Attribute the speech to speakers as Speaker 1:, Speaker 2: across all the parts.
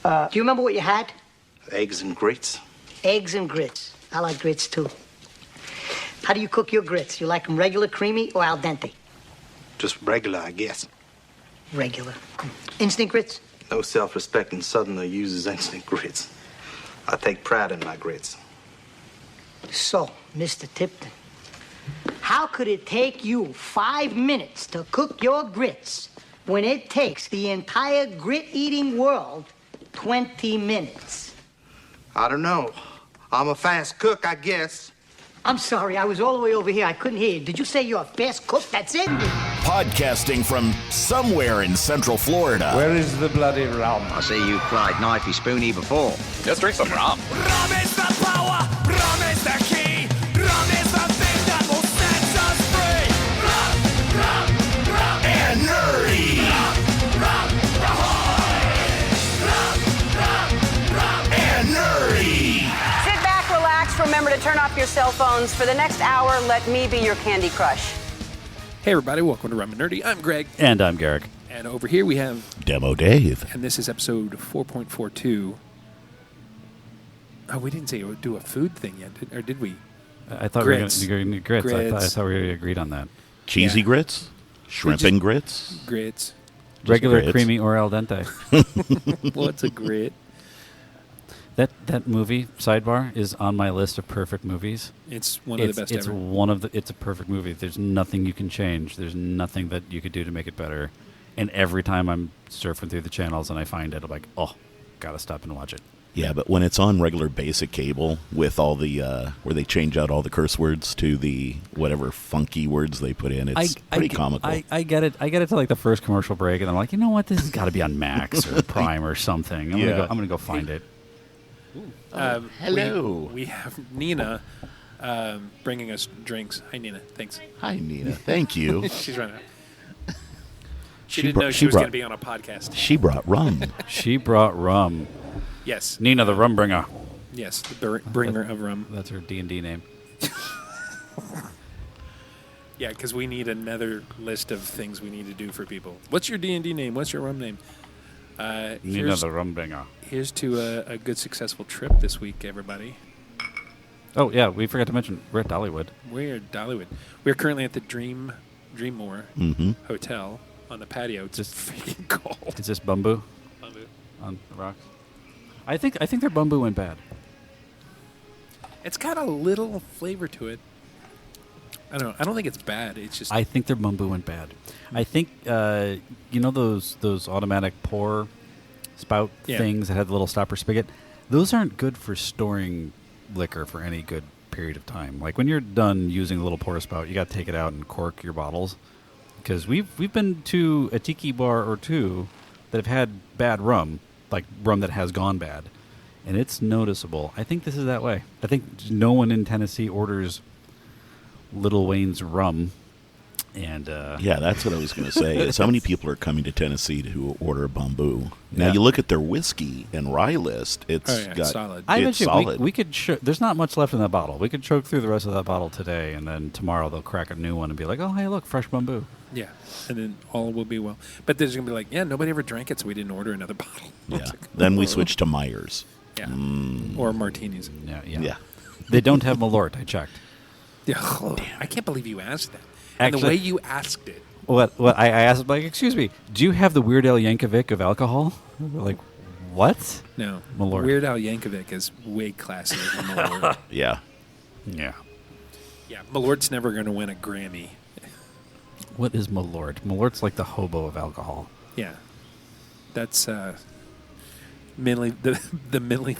Speaker 1: Do you remember what you had?
Speaker 2: Eggs and grits.
Speaker 1: Eggs and grits. I like grits, too. How do you cook your grits? You like them regular, creamy, or al dente?
Speaker 2: Just regular, I guess.
Speaker 1: Regular. Instant grits?
Speaker 2: No self-respecting Southerner uses instant grits. I take pride in my grits.
Speaker 1: So, Mr. Tipton, how could it take you 5 minutes to cook your grits when it takes the entire grit-eating world 20 minutes?
Speaker 2: I don't know. I'm a fast cook, I guess.
Speaker 1: I'm sorry, I was all the way over here. I couldn't hear you. Did you say you're a fast cook? That's it?
Speaker 3: Podcasting from somewhere in Central Florida.
Speaker 4: Where is the bloody rum?
Speaker 5: I see you've tried knifey spoony before.
Speaker 6: Let's drink some rum.
Speaker 7: Rum is the power, rum is the key, rum is the thing that will set us free. Rum, rum, rum,
Speaker 3: And nerdy.
Speaker 7: rum, ahoy! Rum, rum, rum,
Speaker 3: And nerdy.
Speaker 8: Sit back, relax, remember to turn off your cell phones. For the next hour, let me be your Candy Crush.
Speaker 6: Hey, everybody. Welcome to Rum and Nerdy. I'm Greg.
Speaker 9: And I'm Garrick.
Speaker 6: And over here we have...
Speaker 3: Demo Dave.
Speaker 6: And this is episode 4.42. Oh, we didn't say do a food thing yet, or did we?
Speaker 9: I thought
Speaker 6: Grits.
Speaker 9: we were going to do grits. I
Speaker 6: Grits.
Speaker 9: thought we agreed on that.
Speaker 3: Cheesy
Speaker 6: Yeah.
Speaker 3: grits. Shrimp
Speaker 6: just-
Speaker 3: and grits.
Speaker 6: Grits.
Speaker 9: Regular,
Speaker 3: grits.
Speaker 9: creamy, or al dente.
Speaker 6: What's a grit?
Speaker 9: That movie, Sidebar, is on my list of perfect movies.
Speaker 6: It's one of the best
Speaker 9: it's
Speaker 6: ever.
Speaker 9: It's a perfect movie. There's nothing you can change. There's nothing that you could do to make it better. And every time I'm surfing through the channels and I find it, I'm like, oh, gotta stop and watch it.
Speaker 3: Yeah, but when it's on regular basic cable with all the, where they change out all the curse words to the whatever funky words they put in, it's pretty comical.
Speaker 9: I get it. I get it to like the first commercial break, and I'm like, you know what? This has got to be on Max or Prime or something. I'm gonna go find it.
Speaker 3: Hello.
Speaker 6: We have Nina bringing us drinks. Hi, Nina. Thanks.
Speaker 3: Hi, Nina. Thank you.
Speaker 6: She's running out. She didn't know she was going to be on a podcast.
Speaker 3: She brought rum.
Speaker 9: She brought rum.
Speaker 6: Yes.
Speaker 9: Nina, the rum bringer.
Speaker 6: Yes, the bringer of rum.
Speaker 9: That's her D&D name.
Speaker 6: Yeah, because we need another list of things we need to do for people. What's your D&D name? What's your rum name?
Speaker 9: Nina, the rum bringer.
Speaker 6: Here's to a good, successful trip this week, everybody.
Speaker 9: Oh, yeah, we forgot to mention, we're at Dollywood.
Speaker 6: We're at Dollywood. We're currently at the DreamMore Hotel on the patio. It's just freaking cold.
Speaker 9: Is this bamboo?
Speaker 6: Bamboo.
Speaker 9: On the rocks? I think their bamboo went bad.
Speaker 6: It's got a little flavor to it. I don't know. I don't think it's bad. It's just...
Speaker 9: I think their bamboo went bad. I think, you know those automatic pour spout things that had the little stopper spigot? Those aren't good for storing liquor for any good period of time. Like when you're done using the little pour spout, you got to take it out and cork your bottles. Because we've been to a tiki bar or two that have had bad rum, like rum that has gone bad. And it's noticeable. I think this is that way. I think no one in Tennessee orders Little Wayne's rum. And
Speaker 3: yeah, that's what I was going to say. Is how many people are coming to Tennessee to order bamboo? Now you look at their whiskey and rye list; it's got
Speaker 6: solid.
Speaker 9: I
Speaker 3: it's
Speaker 9: bet you
Speaker 3: solid.
Speaker 9: we could. There's not much left in that bottle. We could choke through the rest of that bottle today, and then tomorrow they'll crack a new one and be like, "Oh, hey, look, fresh bamboo."
Speaker 6: Yeah, and then all will be well. But there's going to be like, yeah, nobody ever drank it, so we didn't order another bottle.
Speaker 3: Yeah. Then we switched to Myers.
Speaker 6: Yeah. Or martinis.
Speaker 9: Yeah. They don't have Malort. I checked.
Speaker 6: Yeah. I can't believe you asked that. And the way you asked it.
Speaker 9: What I asked, like, excuse me, do you have the Weird Al Yankovic of alcohol? We're like, what?
Speaker 6: No.
Speaker 9: Malort.
Speaker 6: Weird Al Yankovic is way classier than Malort.
Speaker 3: Yeah.
Speaker 6: Yeah, Malort's never going to win a Grammy.
Speaker 9: What is Malort? Malort's like the hobo of alcohol.
Speaker 6: Yeah. That's Milli Vanilli.
Speaker 9: The Milli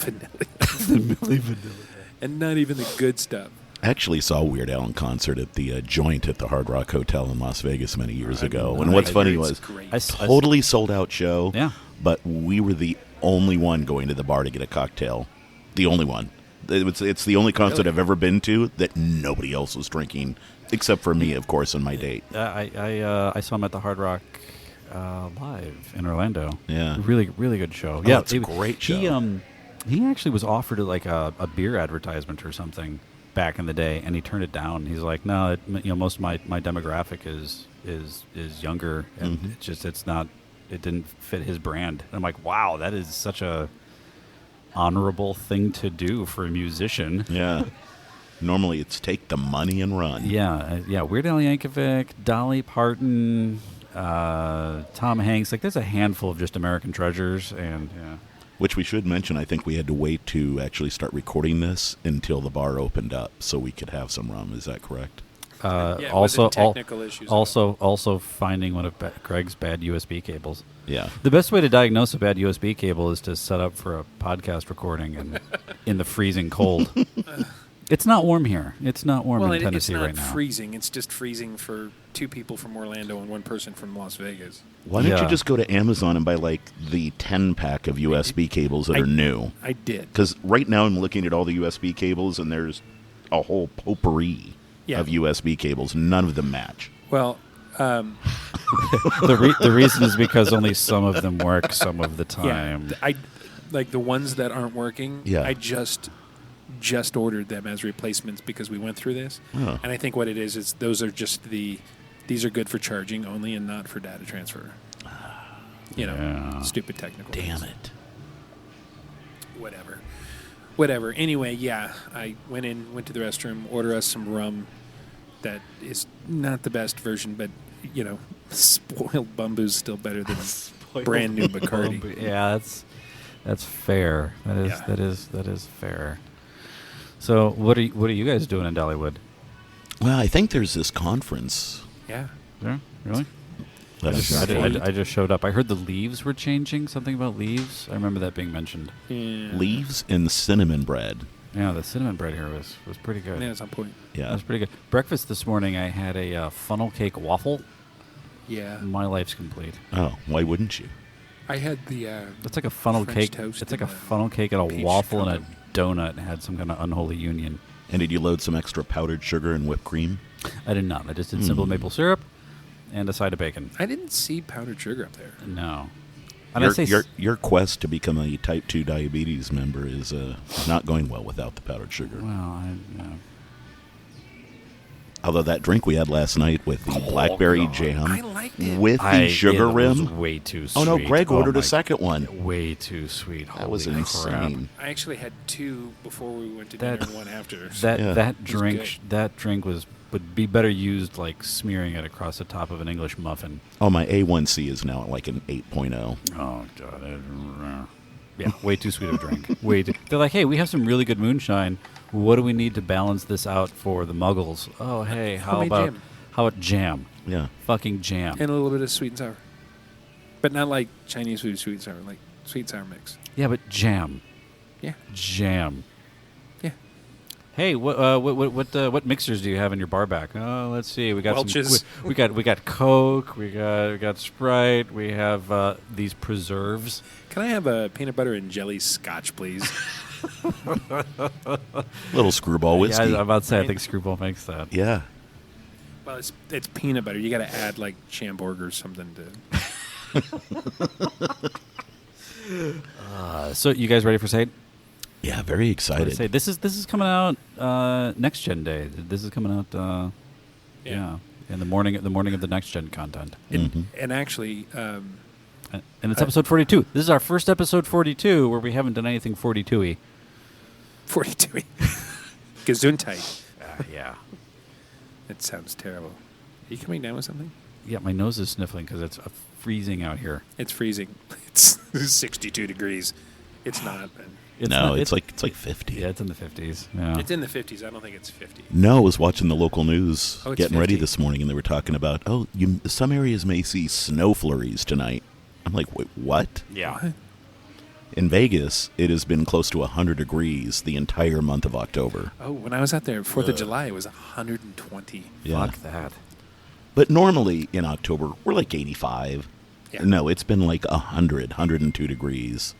Speaker 9: Vanilli.
Speaker 6: And not even the good stuff.
Speaker 3: I actually saw Weird Al in concert at the Joint at the Hard Rock Hotel in Las Vegas many years ago. And what's funny was totally sold out show.
Speaker 9: Yeah.
Speaker 3: But we were the only one going to the bar to get a cocktail. The only one. It's the only concert I've ever been to that nobody else was drinking, except for me, of course, and my date.
Speaker 9: I saw him at the Hard Rock live in Orlando.
Speaker 3: Yeah.
Speaker 9: Really, really good show.
Speaker 3: Oh, it's a great show.
Speaker 9: He actually was offered like a beer advertisement or something back in the day, and he turned it down. He's like, no, most of my demographic is younger, and it's not didn't fit his brand. And I'm like, wow, that is such a honorable thing to do for a musician.
Speaker 3: Yeah. Normally it's take the money and run.
Speaker 9: Yeah. Weird Al Yankovic, Dolly Parton, Tom Hanks. Like, there's a handful of just American treasures, and yeah.
Speaker 3: Which we should mention, I think we had to wait to actually start recording this until the bar opened up so we could have some rum. Is that correct?
Speaker 6: It
Speaker 9: Also,
Speaker 6: wasn't technical issues.
Speaker 9: also finding one of Greg's bad USB cables.
Speaker 3: Yeah.
Speaker 9: The best way to diagnose a bad USB cable is to set up for a podcast recording and in the freezing cold. It's not warm here. It's not warm in Tennessee right now.
Speaker 6: It's not freezing. It's just freezing for 2 people from Orlando and 1 person from Las Vegas.
Speaker 3: Why don't you just go to Amazon and buy like the 10-pack of USB cables that are new?
Speaker 6: I did.
Speaker 3: Because right now I'm looking at all the USB cables and there's a whole potpourri of USB cables. None of them match.
Speaker 6: Well,
Speaker 9: the reason is because only some of them work some of the time.
Speaker 6: Yeah, I like the ones that aren't working.
Speaker 3: Yeah.
Speaker 6: I just ordered them as replacements because we went through this.
Speaker 3: Oh.
Speaker 6: And I think what it is those are just these are good for charging only and not for data transfer. Stupid technical
Speaker 3: Damn
Speaker 6: things.
Speaker 3: it.
Speaker 6: Whatever. Anyway, yeah, I went to the restroom, order us some rum that is not the best version, but, spoiled Bumbu's still better than brand new Bacardi.
Speaker 9: Yeah, that's fair. That is fair. So, what are you guys doing in Dollywood?
Speaker 3: Well, I think there's this conference.
Speaker 6: Yeah.
Speaker 9: Yeah, really? I just showed up. I heard the leaves were changing. Something about leaves. I remember that being mentioned.
Speaker 6: Yeah.
Speaker 3: Leaves and cinnamon bread.
Speaker 9: Yeah, the cinnamon bread here was pretty good.
Speaker 6: Yeah, it's on point.
Speaker 3: Yeah,
Speaker 9: that was pretty good. Breakfast this morning, I had a funnel cake waffle.
Speaker 6: Yeah.
Speaker 9: My life's complete.
Speaker 3: Oh, why wouldn't you?
Speaker 6: I had the
Speaker 9: it's like a funnel
Speaker 6: French
Speaker 9: cake.
Speaker 6: toast
Speaker 9: It's like a
Speaker 6: and
Speaker 9: funnel cake and a
Speaker 6: peach
Speaker 9: waffle and
Speaker 6: cobbler.
Speaker 9: a donut. And had some kind of unholy union.
Speaker 3: And did you load some extra powdered sugar and whipped cream?
Speaker 9: I did not. I just did simple maple syrup and a side of bacon.
Speaker 6: I didn't see powdered sugar up there.
Speaker 9: No. And
Speaker 3: Your quest to become a type 2 diabetes member is not going well without the powdered sugar.
Speaker 9: Well,
Speaker 3: Although that drink we had last night with the blackberry jam
Speaker 6: I liked it.
Speaker 3: with the sugar
Speaker 9: it
Speaker 3: rim.
Speaker 9: was way too sweet.
Speaker 3: Oh no, Greg ordered
Speaker 9: my-
Speaker 3: a second one.
Speaker 9: Way too sweet.
Speaker 3: That was
Speaker 9: Holy
Speaker 3: insane.
Speaker 6: I actually had 2 before we went to
Speaker 9: That-
Speaker 6: dinner and 1 after.
Speaker 9: Crap.
Speaker 3: Yeah.
Speaker 9: That
Speaker 6: good.
Speaker 9: drink would be better used like smearing it across the top of an English muffin.
Speaker 3: Oh, my A1C is now at like an 8.0.
Speaker 9: Oh god. Yeah, way too sweet of a drink. They're like, hey, we have some really good moonshine. What do we need to balance this out for the muggles? Oh, hey, how
Speaker 6: Homemade
Speaker 9: about
Speaker 6: jam.
Speaker 9: jam?
Speaker 3: Yeah.
Speaker 9: Fucking jam.
Speaker 6: And a little bit of sweet and sour. But not like Chinese food sweet and sour, like sweet and sour mix.
Speaker 9: Yeah, but jam.
Speaker 6: Yeah.
Speaker 9: Jam.
Speaker 6: Yeah.
Speaker 9: Hey, what mixers do you have in your bar back? Oh, let's see. We got
Speaker 6: Welch's.
Speaker 9: we got Coke. We got Sprite. We have these preserves.
Speaker 6: Can I have a peanut butter and jelly scotch, please?
Speaker 3: Little screwball whiskey.
Speaker 9: Yeah, I'm about to say I think Screwball makes that.
Speaker 3: Yeah.
Speaker 6: Well, it's peanut butter. You got to add like Chambord or something to.
Speaker 9: So you guys ready for Sate?
Speaker 3: Yeah, very excited.
Speaker 9: Say this is coming out next gen day. This is coming out. Yeah. In the morning of the next gen content.
Speaker 6: And actually,
Speaker 9: And it's episode 42. This is our first episode 42 where we haven't done anything 42-y.
Speaker 6: 42. Gesundheit.
Speaker 9: Yeah.
Speaker 6: It sounds terrible. Are you coming down with something?
Speaker 9: Yeah, my nose is sniffling because it's freezing out here.
Speaker 6: It's freezing. It's 62 degrees. It's not.
Speaker 3: No, it's like 50.
Speaker 9: Yeah, it's in the 50s. Yeah.
Speaker 6: It's in the 50s. I don't think it's 50.
Speaker 3: No, I was watching the local news
Speaker 6: Oh, it's
Speaker 3: getting ready
Speaker 6: 50.
Speaker 3: this morning, and they were talking about, some areas may see snow flurries tonight. I'm like, wait, what?
Speaker 9: Yeah.
Speaker 3: In Vegas, it has been close to 100 degrees the entire month of October.
Speaker 6: Oh, when I was out there 4th of July, it was 120.
Speaker 3: Yeah.
Speaker 9: Fuck that.
Speaker 3: But normally in October, we're like 85.
Speaker 6: Yeah.
Speaker 3: No, it's been like 102 degrees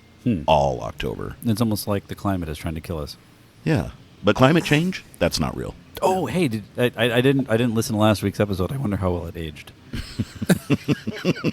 Speaker 3: all October.
Speaker 9: It's almost like the climate is trying to kill us.
Speaker 3: Yeah. But climate change, that's not real.
Speaker 9: Oh, hey, I didn't listen to last week's episode. I wonder how well it aged.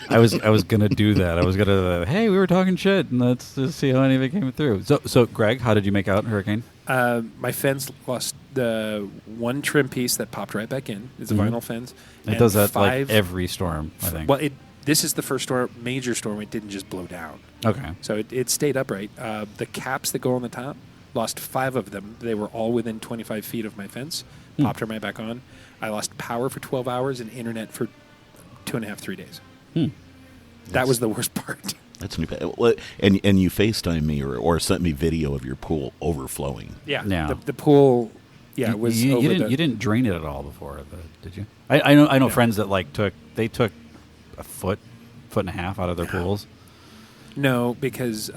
Speaker 9: I was gonna do that. I was gonna hey, we were talking shit, and let's just see how any of it came through. So Greg, how did you make out Hurricane?
Speaker 6: My fence lost the one trim piece that popped right back in. It's a vinyl fence.
Speaker 9: It
Speaker 6: and
Speaker 9: does that
Speaker 6: 5
Speaker 9: like every storm, I think.
Speaker 6: Well, this is the first major storm. It didn't just blow down.
Speaker 9: Okay.
Speaker 6: So it stayed upright. The caps that go on the top, lost 5 of them. They were all within 25 feet of my fence. Popped her right back on. I lost power for 12 hours and internet for 2.5, 3 days. That was the worst part.
Speaker 3: That's new. And you FaceTime me or sent me video of your pool overflowing.
Speaker 6: Yeah.
Speaker 9: Yeah.
Speaker 6: The pool, was
Speaker 9: you
Speaker 6: over
Speaker 9: didn't, you didn't drain it at all before, did you? I know friends that took a foot and a half out of their pools.
Speaker 6: No, because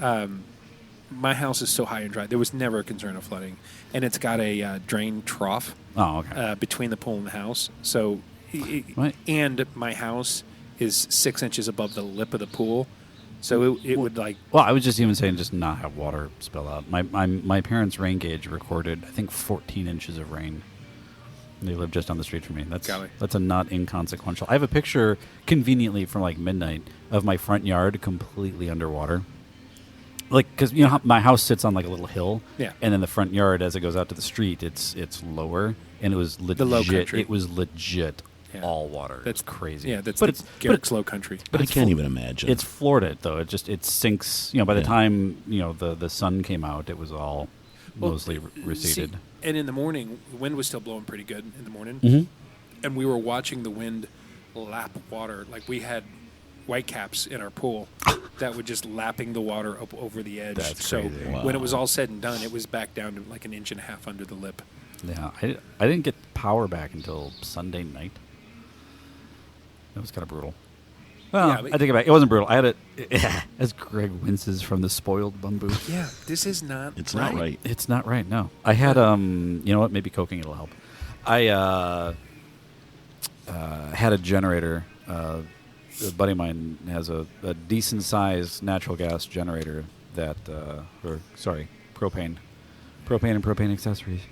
Speaker 6: my house is so high and dry. There was never a concern of flooding, and it's got a drain trough.
Speaker 9: Oh, okay.
Speaker 6: Between the pool and the house. So,
Speaker 9: Right.
Speaker 6: and my house is 6 inches above the lip of the pool, so it would
Speaker 9: Well, I was just even saying just not have water spill out. My parents' rain gauge recorded, I think, 14 inches of rain. They live just down the street from me. That's a not inconsequential. I have a picture, conveniently from midnight, of my front yard completely underwater. Because how my house sits on a little hill, and then the front yard, as it goes out to the street, it's lower, and it was legit.
Speaker 6: The low country.
Speaker 9: It was legit all water. That's crazy.
Speaker 6: Yeah, that's Garrick's low country.
Speaker 3: But I can't even imagine.
Speaker 9: It's Florida, though. It sinks. By the time the sun came out, it was all mostly receded.
Speaker 6: See, and in the morning, the wind was still blowing pretty good in the morning, and we were watching the wind lap water. We had whitecaps in our pool that were just lapping the water up over the edge.
Speaker 9: That's
Speaker 6: so
Speaker 9: crazy.
Speaker 6: when it was all said and done, it was back down to 1.5 inches under the lip.
Speaker 9: Yeah, I didn't get power back until Sunday night. It was kind of brutal. Well, I take it back. It wasn't brutal. I had it, as Greg winces from the spoiled bamboo.
Speaker 6: Yeah, this is not
Speaker 3: It's
Speaker 6: right.
Speaker 3: not right.
Speaker 9: It's not right, no. I had, you know what, maybe coking it'll help. I had a generator. A buddy of mine has a decent-sized natural gas generator that, propane and propane accessories.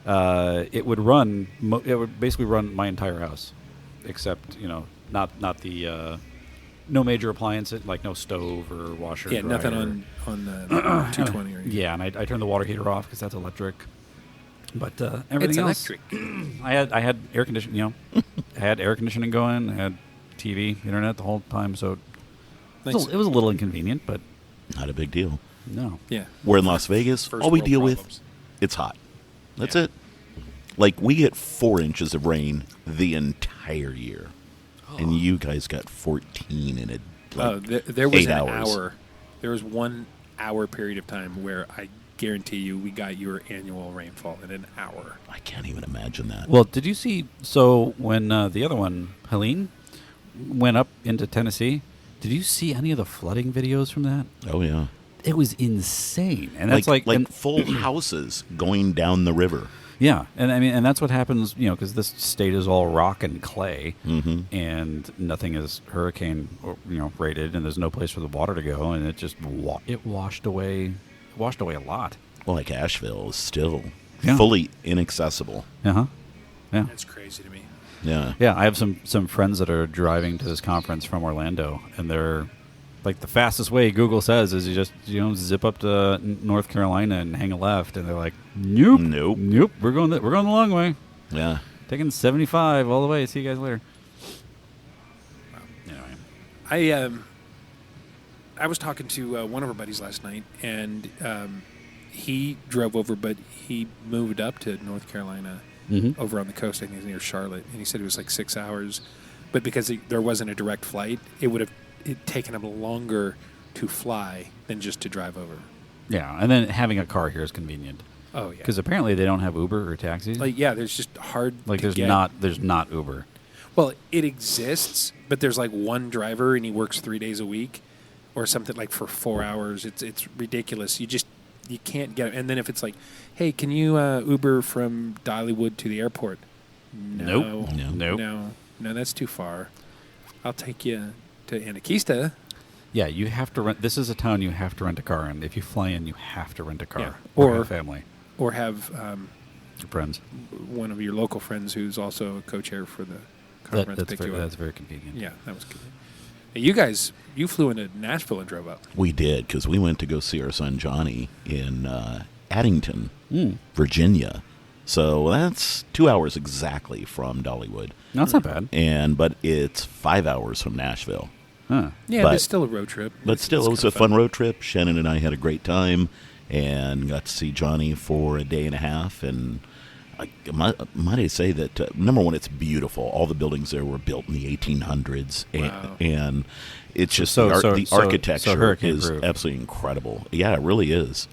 Speaker 9: It would run. It would basically run my entire house, except not the no major appliances like no stove or washer.
Speaker 6: Yeah,
Speaker 9: dryer.
Speaker 6: nothing on the 220 or anything.
Speaker 9: Yeah, and I turned the water heater off because that's electric. But everything
Speaker 6: It's
Speaker 9: else,
Speaker 6: electric.
Speaker 9: I had air conditioning. I had air conditioning going. I had TV, internet the whole time. So it was a little inconvenient, but
Speaker 3: Not a big deal.
Speaker 9: no.
Speaker 6: Yeah.
Speaker 3: We're in Las Vegas.
Speaker 6: First
Speaker 3: All we
Speaker 6: world
Speaker 3: deal
Speaker 6: problems.
Speaker 3: with, it's hot. That's it. We get 4 inches of rain the entire year, and you guys got 14 in it.
Speaker 6: There was
Speaker 3: 8
Speaker 6: an
Speaker 3: hours.
Speaker 6: hour. There was 1 hour period of time where I guarantee you we got your annual rainfall in an hour.
Speaker 3: I can't even imagine that.
Speaker 9: Well, did you see? So when the other one, Helene, went up into Tennessee, did you see any of the flooding videos from that?
Speaker 3: Oh yeah,
Speaker 9: It was insane, and that's
Speaker 3: like
Speaker 9: and-
Speaker 3: full houses going down the river.
Speaker 9: Yeah, and that's what happens, because this state is all rock and clay, and nothing is hurricane, rated, and there's no place for the water to go, and it just it washed away a lot.
Speaker 3: Well, Asheville is still
Speaker 9: Yeah.
Speaker 3: fully inaccessible.
Speaker 9: Yeah.
Speaker 6: That's crazy to me.
Speaker 3: Yeah.
Speaker 9: Yeah, I have some friends that are driving to this conference from Orlando, and they're the fastest way Google says is you just zip up to North Carolina and hang a left, and they're like, nope, we're going the long way,
Speaker 3: Yeah.
Speaker 9: taking 75 all the way. See you guys later. Anyway.
Speaker 6: I was talking to one of our buddies last night, and he drove over, but he moved up to North Carolina, over on the coast. I think it's near Charlotte, and he said it was 6 hours, but because there wasn't a direct flight, it would have taken him longer to fly than just to drive over.
Speaker 9: Yeah, and then having a car here is convenient.
Speaker 6: Oh yeah,
Speaker 9: Because apparently they don't have Uber or taxis.
Speaker 6: there's just hard. to get.
Speaker 9: There's not Uber.
Speaker 6: Well, it exists, but there's one driver, and he works 3 days a week, or something for 4 hours. It's ridiculous. You can't get it. And then if it's hey, can you Uber from Dollywood to the airport?
Speaker 9: Nope.
Speaker 6: No, that's too far. I'll take you to Anakeesta.
Speaker 9: Yeah, you have to rent. This is a town you have to rent a car in. If you fly in, you have to rent a car.
Speaker 6: Yeah.
Speaker 9: Or
Speaker 6: Or-
Speaker 9: have family,
Speaker 6: Or have
Speaker 9: your friends.
Speaker 6: one of your local friends who's also a co-chair for the conference pick you up.
Speaker 9: That's very convenient.
Speaker 6: Yeah, that was good. Hey, you flew into Nashville and drove up.
Speaker 3: We did, because we went to go see our son Johnny in Addington, Virginia. So that's 2 hours exactly from Dollywood.
Speaker 9: No, that's not bad.
Speaker 3: But it's 5 hours from Nashville.
Speaker 9: Huh.
Speaker 6: Yeah, but it's still a road trip.
Speaker 3: But
Speaker 6: It's
Speaker 3: still, it was
Speaker 6: kinda
Speaker 3: a fun road trip. Shannon and I had a great time and got to see Johnny for a day and a half. And might I say that, number one, it's beautiful. All the buildings there were built in the 1800s.
Speaker 6: Wow.
Speaker 3: And it's just
Speaker 9: So
Speaker 3: the architecture
Speaker 9: hurricane
Speaker 3: is
Speaker 9: proof.
Speaker 3: absolutely incredible. Yeah, it really is.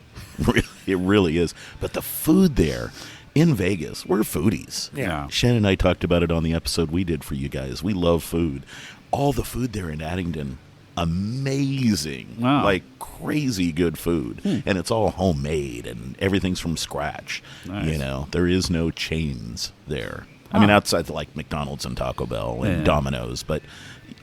Speaker 3: It really is. But the food there in Vegas, we're foodies.
Speaker 6: Yeah.
Speaker 3: Shannon and I talked about it on the episode we did for you guys. We love food. All the food there in Addington, amazing.
Speaker 9: Wow.
Speaker 3: Like crazy good food. And it's all homemade and everything's from scratch.
Speaker 9: Nice.
Speaker 3: You know, there is no chains there. I mean, outside like McDonald's and Taco Bell and Domino's, but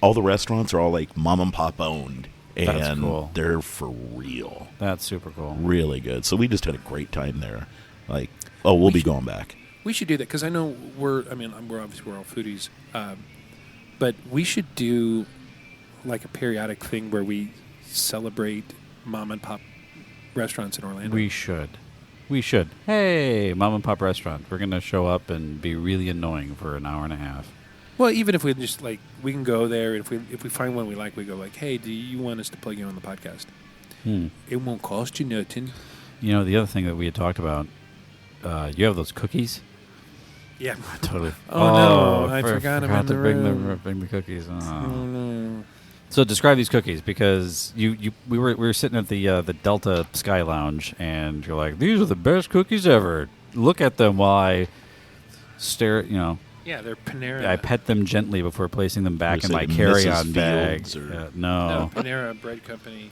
Speaker 3: all the restaurants are all like mom and pop owned. And
Speaker 9: That's cool.
Speaker 3: they're for real.
Speaker 9: That's super cool.
Speaker 3: Really good. So we just had a great time there. Like, we'll be going back.
Speaker 6: We should do that because I know we're all foodies, but we should do like a periodic thing where we celebrate mom and pop restaurants in Orlando.
Speaker 9: We should. Hey, mom and pop restaurant. We're going to show up and be really annoying for an hour and a half.
Speaker 6: Well, even if we just we can go there. If we find one we like, we go like, hey, do you want us to plug you on the podcast? It won't cost you nothing.
Speaker 9: You know, the other thing that we had talked about, you have those cookies?
Speaker 6: Yeah.
Speaker 9: Totally.
Speaker 6: Oh, no, I forgot them in
Speaker 9: to
Speaker 6: the
Speaker 9: bring
Speaker 6: room.
Speaker 9: bring the cookies.
Speaker 6: Oh, no.
Speaker 9: So describe these cookies because we were sitting at the Delta Sky Lounge and you're like, these are the best cookies ever. Look at them while I stare.
Speaker 6: Yeah, they're Panera.
Speaker 9: I pet them gently before placing them back
Speaker 3: You
Speaker 9: in
Speaker 3: say
Speaker 9: my
Speaker 3: the
Speaker 9: carry-on
Speaker 3: Mrs.
Speaker 9: bag.
Speaker 3: Fields or-
Speaker 6: No,
Speaker 9: No.
Speaker 6: Panera Bread Company.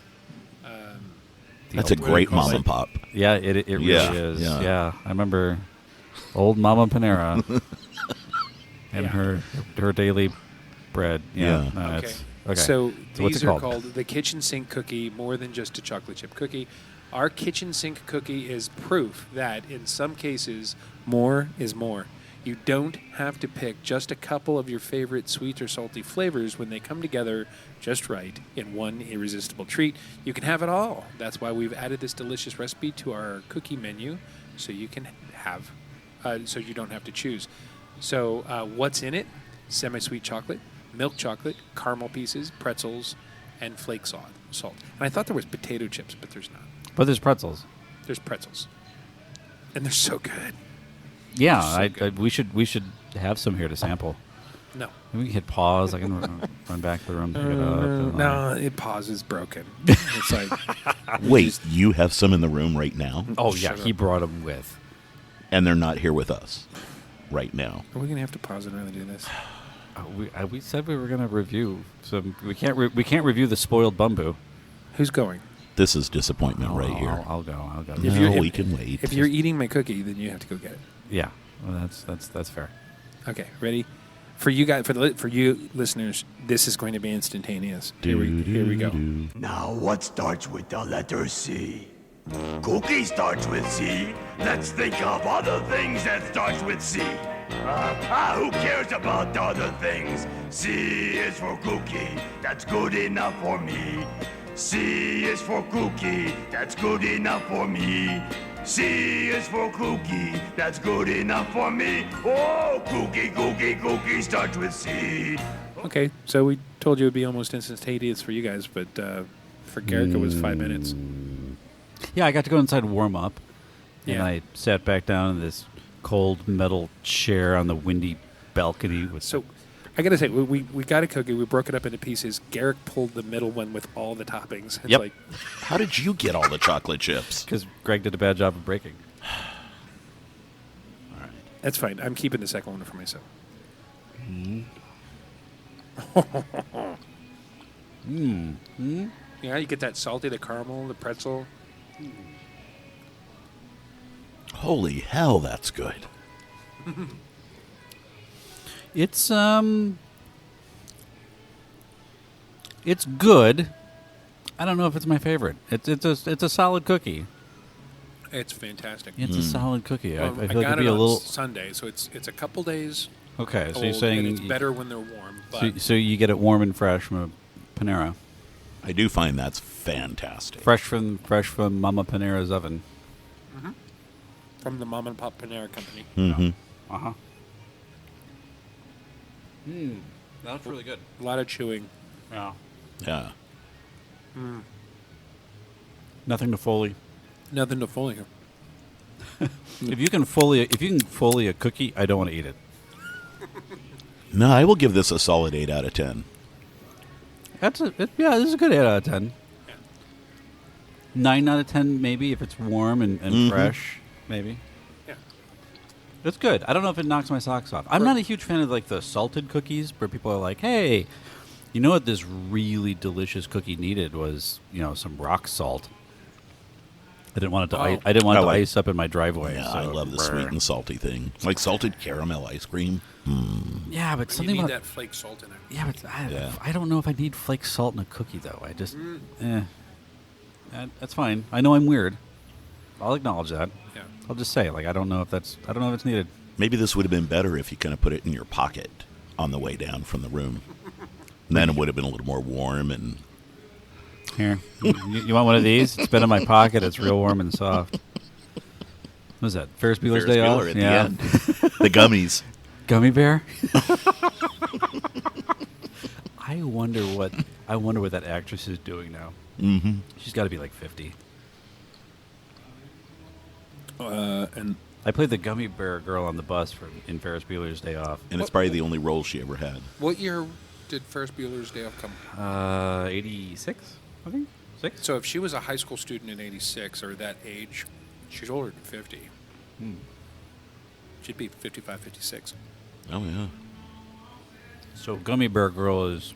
Speaker 3: That's a great mom and pop.
Speaker 9: Yeah, it really
Speaker 3: Yeah,
Speaker 9: is.
Speaker 3: yeah.
Speaker 9: Yeah, I remember old Mama Panera and her daily bread. Yeah.
Speaker 3: Yeah.
Speaker 9: No,
Speaker 6: Okay.
Speaker 9: it's- okay.
Speaker 6: So
Speaker 9: what's
Speaker 6: these
Speaker 9: it
Speaker 6: are
Speaker 9: called?
Speaker 6: called the kitchen sink cookie, more than just a chocolate chip cookie. Our kitchen sink cookie is proof that in some cases, more is more. You don't have to pick just a couple of your favorite sweet or salty flavors when they come together just right in one irresistible treat. You can have it all. That's why we've added this delicious recipe to our cookie menu so you can have, so you don't have to choose. So what's in it? Semi-sweet chocolate, milk chocolate, caramel pieces, pretzels, and flake salt. And I thought there was potato chips, but there's not.
Speaker 9: But there's pretzels.
Speaker 6: There's pretzels. And they're so good.
Speaker 9: Yeah,
Speaker 6: So
Speaker 9: we should have some here to sample.
Speaker 6: No.
Speaker 9: We can hit pause. I can run back to the room, pick it up. and,
Speaker 6: No, it pauses broken. It's like,
Speaker 3: Wait, you have some in the room right now?
Speaker 9: Oh yeah,
Speaker 6: Shut
Speaker 9: he
Speaker 6: up.
Speaker 9: brought them with.
Speaker 3: And they're not here with us right now.
Speaker 6: are we going to have to pause and really do this?
Speaker 9: We said we were going to review some. We can't review the spoiled bumbu.
Speaker 6: Who's going?
Speaker 3: This is disappointment right here.
Speaker 9: I'll go.
Speaker 6: If
Speaker 3: No,
Speaker 6: you're-
Speaker 3: we can wait.
Speaker 6: If you're eating my cookie, then you have to go get it.
Speaker 9: Yeah, well, that's fair.
Speaker 6: Okay, ready? For you guys, for you listeners, this is going to be instantaneous. Here we go.
Speaker 7: Now, what starts with the letter C? Cookie starts with C. Let's think of other things that starts with C. Who cares about the other things? C is for cookie. That's good enough for me. C is for cookie. That's good enough for me. C is for cookie. That's good enough for me. Oh, cookie starts with C.
Speaker 6: Okay, so we told you it would be almost instantaneous for you guys, but for Garrick, it was 5 minutes.
Speaker 9: Yeah, I got to go inside and warm up, and
Speaker 6: Yeah.
Speaker 9: I sat back down in this cold metal chair on the windy balcony. With
Speaker 6: So I got to say, we got a cookie. We broke it up into pieces. Garrick pulled the middle one with all the toppings. It's
Speaker 9: Yep.
Speaker 6: like,
Speaker 3: How did you get all the chocolate chips?
Speaker 9: because Greg did a bad job of breaking.
Speaker 6: that's fine. I'm keeping the second one for myself. Yeah, you get that salty, the caramel, the pretzel.
Speaker 3: Holy hell, that's good.
Speaker 9: It's good. I don't know if it's my favorite. It's a solid cookie.
Speaker 6: It's fantastic.
Speaker 9: It's a solid cookie. I
Speaker 6: I
Speaker 9: feel like
Speaker 6: got
Speaker 9: it'd
Speaker 6: it
Speaker 9: be a
Speaker 6: on
Speaker 9: little
Speaker 6: Sunday, so it's a couple days
Speaker 9: okay. So
Speaker 6: old,
Speaker 9: you're saying
Speaker 6: and it's better when they're warm. But
Speaker 9: So you get it warm and fresh from Panera,
Speaker 3: I do find that's fantastic.
Speaker 9: fresh from Mama Panera's oven.
Speaker 6: from the mom and pop Panera company.
Speaker 9: Uh-huh. That's really good.
Speaker 6: A lot of chewing.
Speaker 9: Yeah.
Speaker 3: Yeah.
Speaker 9: Nothing to Foley.
Speaker 6: Nothing to Foley.
Speaker 9: If you can Foley a cookie, I don't want to eat it.
Speaker 3: No, I will give this a solid 8 out of 10.
Speaker 9: This is a good 8 out of 10. 9 out of 10 maybe if it's warm and fresh, maybe.
Speaker 6: Yeah.
Speaker 9: It's good. I don't know if it knocks my socks off. I'm not a huge fan of like the salted cookies where people are like, "Hey, you know what this really delicious cookie needed was, some rock salt." I didn't want it to I didn't want it to ice up in my driveway.
Speaker 3: Yeah,
Speaker 9: so
Speaker 3: I love the sweet and salty thing. Like salted caramel ice cream.
Speaker 9: Yeah, but
Speaker 6: You
Speaker 9: something
Speaker 6: need
Speaker 9: about
Speaker 6: that flake salt in it.
Speaker 9: Yeah, but I don't know if I need flake salt in a cookie though. I just that's fine. I know I'm weird. I'll acknowledge that.
Speaker 6: Yeah.
Speaker 9: I'll just say I don't know if it's needed.
Speaker 3: Maybe this would have been better if you kind of put it in your pocket on the way down from the room. Then it would have been a little more warm and...
Speaker 9: Here, you want one of these? It's been in my pocket. It's real warm and soft. What is that? Ferris Bueller's Day Off?
Speaker 3: At the end. The gummies.
Speaker 9: Gummy bear? I wonder what that actress is doing now.
Speaker 3: Mm-hmm.
Speaker 9: She's got to be like 50.
Speaker 6: And
Speaker 9: I played the gummy bear girl on the bus in Ferris Bueller's Day Off.
Speaker 3: And it's probably the only role she ever had.
Speaker 6: what year did Ferris Bueller's Day Off come?
Speaker 9: 86, I think. 6?
Speaker 6: So if she was a high school student in 86 or that age, she's older than 50. She'd be 55, 56.
Speaker 3: Oh, yeah.
Speaker 9: So Gummy Bear Girl is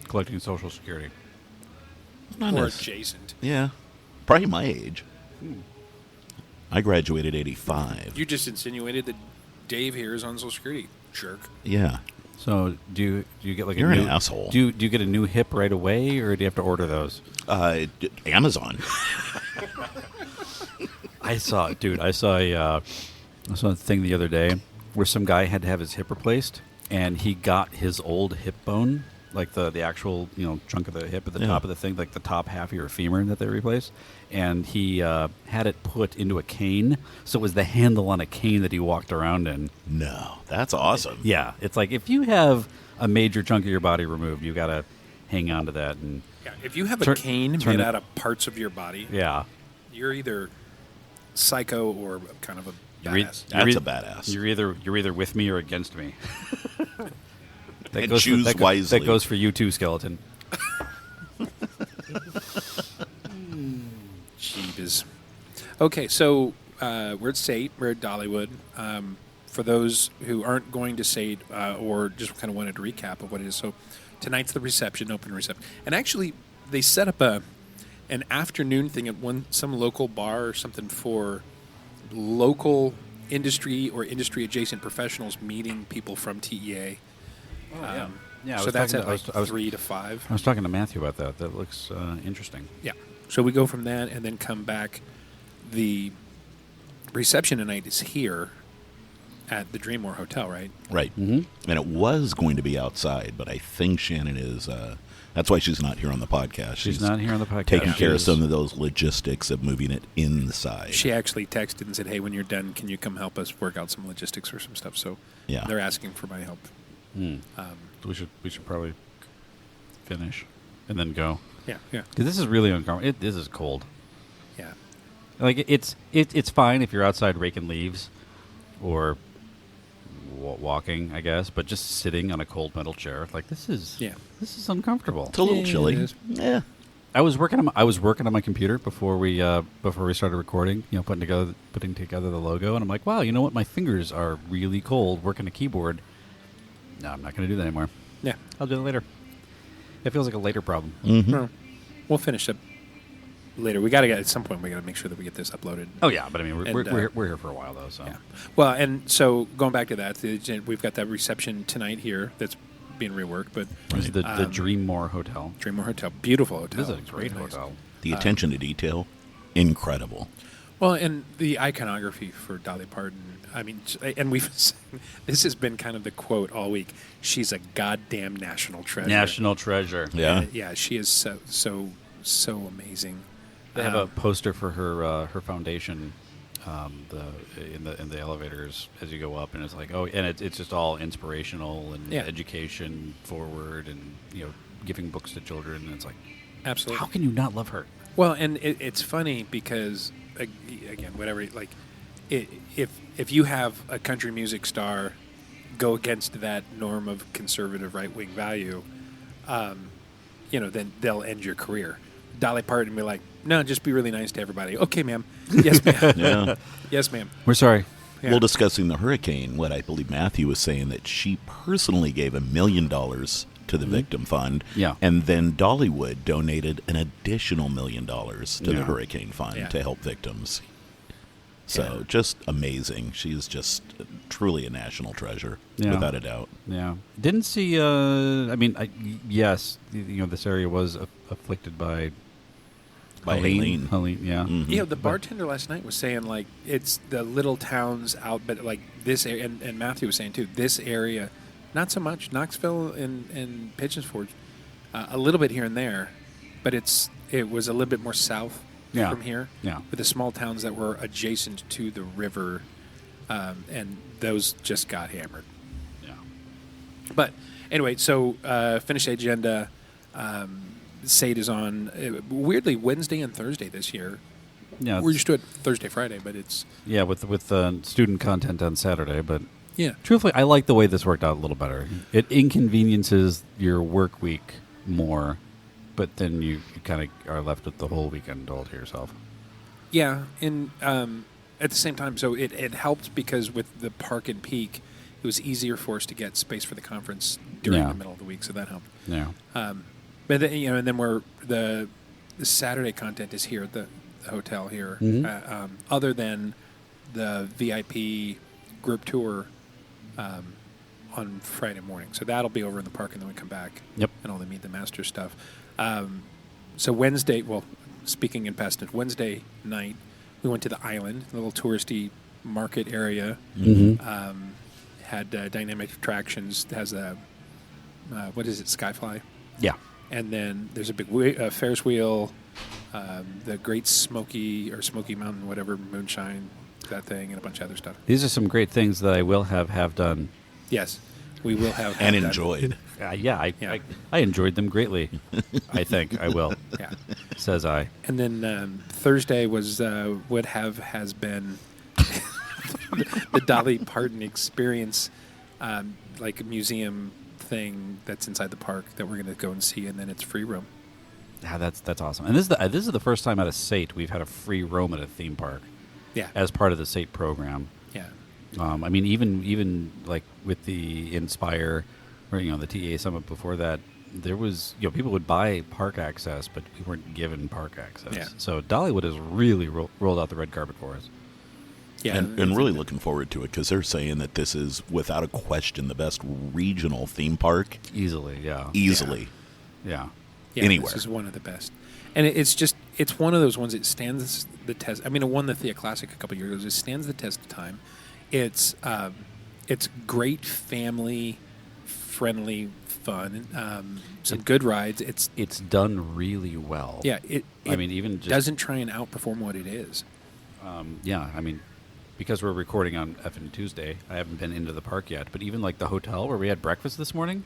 Speaker 9: collecting Social Security.
Speaker 3: Not
Speaker 6: Or
Speaker 3: necess-
Speaker 6: adjacent.
Speaker 3: Yeah. Probably my age. I graduated 85.
Speaker 6: You just insinuated that Dave here is on Social Security. Jerk.
Speaker 3: Yeah.
Speaker 9: So do you get like
Speaker 3: You're
Speaker 9: a
Speaker 3: an
Speaker 9: new
Speaker 3: asshole.
Speaker 9: Do you get a new hip right away, or do you have to order those?
Speaker 3: Amazon.
Speaker 9: I saw a thing the other day where some guy had to have his hip replaced, and he got his old hip bone, like the actual chunk of the hip at the top of the thing, like the top half of your femur that they replaced, and he had it put into a cane, so it was the handle on a cane that he walked around in.
Speaker 3: No. That's awesome.
Speaker 9: Yeah, it's like if you have a major chunk of your body removed, you got to hang on to that. And
Speaker 6: Yeah, if you have a cane
Speaker 9: turn
Speaker 6: made
Speaker 9: it-
Speaker 6: out of parts of your body,
Speaker 9: yeah,
Speaker 6: you're either psycho or kind of a badass.
Speaker 3: That's a badass.
Speaker 9: You're either with me or against me.
Speaker 3: And choose wisely.
Speaker 9: That goes for you too, Skeleton.
Speaker 6: Jeebus. Okay, so we're at SATE. We're at Dollywood. For those who aren't going to SATE or just kind of wanted to recap of what it is, so tonight's the reception, open reception. And actually, they set up an afternoon thing at some local bar or something for local industry or industry-adjacent professionals meeting people from TEA.
Speaker 9: Yeah, I
Speaker 6: so
Speaker 9: was
Speaker 6: that's
Speaker 9: talking
Speaker 6: at
Speaker 9: to-
Speaker 6: like 3 to 5.
Speaker 9: I was talking to Matthew about that. That looks interesting.
Speaker 6: Yeah. So we go from that and then come back. The reception tonight is here at the DreamMore Hotel, right?
Speaker 3: Right. Mm-hmm. And it was going to be outside, but I think Shannon is... that's why she's not here on the podcast.
Speaker 9: She's not here on the podcast.
Speaker 3: Taking care of
Speaker 9: She's-
Speaker 3: some of those logistics of moving it inside.
Speaker 6: She actually texted and said, "Hey, when you're done, can you come help us work out some logistics or some stuff?" So
Speaker 3: Yeah.
Speaker 6: they're asking for my help.
Speaker 9: We should probably finish and then go.
Speaker 6: Yeah, yeah,
Speaker 9: Because this is really uncomfortable. This is cold.
Speaker 6: yeah.
Speaker 9: Like it's fine if you're outside raking leaves or walking, I guess, but just sitting on a cold metal chair, like this is uncomfortable.
Speaker 3: It's a little chilly.
Speaker 6: it is.
Speaker 3: Yeah.
Speaker 9: I was working on my computer before we started recording, putting together the logo, and I'm like, wow, you know what? My fingers are really cold working a keyboard. No, I'm not going to do that anymore.
Speaker 6: Yeah.
Speaker 9: I'll do it later. It feels like a later problem.
Speaker 6: No, we'll finish up later. We got to get at some point. We got to make sure that we get this uploaded.
Speaker 9: Oh yeah, but I mean we're
Speaker 6: And,
Speaker 9: here for a while though. So
Speaker 6: Yeah. Well, and so going back to that, we've got that reception tonight here that's being reworked, but
Speaker 9: this is the DreamMore Hotel.
Speaker 6: DreamMore Hotel, beautiful hotel.
Speaker 9: This is a great
Speaker 6: Really nice.
Speaker 9: hotel.
Speaker 3: The attention to detail, incredible.
Speaker 6: Well, and the iconography for Dolly Parton. I mean, and this has been kind of the quote all week. She's a goddamn national treasure.
Speaker 9: National treasure.
Speaker 3: Yeah.
Speaker 6: Yeah, she is so amazing.
Speaker 9: They have a poster for her foundation, in the elevators as you go up, and it's like and it's just all inspirational and
Speaker 6: Yeah.
Speaker 9: education forward, and giving books to children, and it's like,
Speaker 6: Absolutely.
Speaker 9: how can you not love her?
Speaker 6: Well, and it's funny because again, whatever, like, if you have a country music star go against that norm of conservative right wing value, then they'll end your career. Dolly Parton be like, no, just be really nice to everybody. Okay, ma'am. Yes, ma'am.
Speaker 3: Yeah.
Speaker 6: Yes, ma'am.
Speaker 9: We're sorry.
Speaker 6: Yeah.
Speaker 3: Well, discussing the hurricane, what I believe Matthew was saying that she personally gave $1 million to the victim fund.
Speaker 9: Yeah.
Speaker 3: And then Dollywood donated an additional $1 million to the hurricane fund to help victims. So just amazing. She's just truly a national treasure, without a doubt.
Speaker 9: Yeah. Didn't see, yes, this area was afflicted by
Speaker 3: Helene.
Speaker 9: Helene, yeah.
Speaker 6: Mm-hmm. The bartender last night was saying, like, it's the little towns out, but like this area, and Matthew was saying too, this area, not so much. Knoxville and Pigeon Forge, a little bit here and there, but it was a little bit more south from here.
Speaker 9: Yeah.
Speaker 6: With the small towns that were adjacent to the river, and those just got hammered.
Speaker 9: Yeah.
Speaker 6: But anyway, so finish the agenda. SATE is on, weirdly, Wednesday and Thursday this year.
Speaker 9: Yeah.
Speaker 6: We're used to it Thursday, Friday, but it's...
Speaker 9: Yeah, with student content on Saturday, but...
Speaker 6: Yeah.
Speaker 9: Truthfully, I like the way this worked out a little better. It inconveniences your work week more, but then you kind of are left with the whole weekend all to yourself.
Speaker 6: Yeah, and at the same time, so it helped because with the park and peak, it was easier for us to get space for the conference during the middle of the week, so that helped.
Speaker 9: Yeah.
Speaker 6: But then, and then the Saturday content is here at the hotel here.
Speaker 9: Mm-hmm.
Speaker 6: Other than the VIP group tour on Friday morning, so that'll be over in the park, and then we come back.
Speaker 9: Yep.
Speaker 6: And all the Meet the Master stuff. So Wednesday, speaking in past tense, Wednesday night we went to the island, a little touristy market area.
Speaker 9: Mm-hmm.
Speaker 6: Had dynamic attractions. Has a what is it, Skyfly?
Speaker 9: Yeah.
Speaker 6: And then there's a big Ferris wheel, the Great Smoky Mountain, whatever, moonshine, that thing, and a bunch of other stuff.
Speaker 9: These are some great things that I will have done.
Speaker 6: Yes, we will have
Speaker 3: And
Speaker 6: done.
Speaker 3: enjoyed.
Speaker 9: I enjoyed them greatly. I think I will.
Speaker 6: Yeah.
Speaker 9: Says I.
Speaker 6: And then Thursday was has been the Dolly Parton experience, like a museum thing that's inside the park that we're going to go and see, and then it's free roam.
Speaker 9: Yeah, that's awesome. And this is the first time out of SATE we've had a free roam at a theme park.
Speaker 6: Yeah.
Speaker 9: As part of the SATE program.
Speaker 6: Yeah.
Speaker 9: Even like with the Inspire, or the TEA Summit before that, there was people would buy park access, but we weren't given park access.
Speaker 6: Yeah.
Speaker 9: So Dollywood has really rolled out the red carpet for us.
Speaker 6: Yeah,
Speaker 3: and really looking forward to it because they're saying that this is, without a question, the best regional theme park.
Speaker 9: Easily.
Speaker 3: Yeah.
Speaker 6: Yeah,
Speaker 3: Anywhere.
Speaker 6: This is one of the best. And it's one of those ones that stands the test. I mean, it won the TEA Classic a couple of years ago. It stands the test of time. It's great family friendly fun. Some good rides.
Speaker 9: It's done really well.
Speaker 6: Yeah.
Speaker 9: Even just
Speaker 6: doesn't try and outperform what it is.
Speaker 9: Because we're recording on effing Tuesday, I haven't been into the park yet. But even like the hotel where we had breakfast this morning,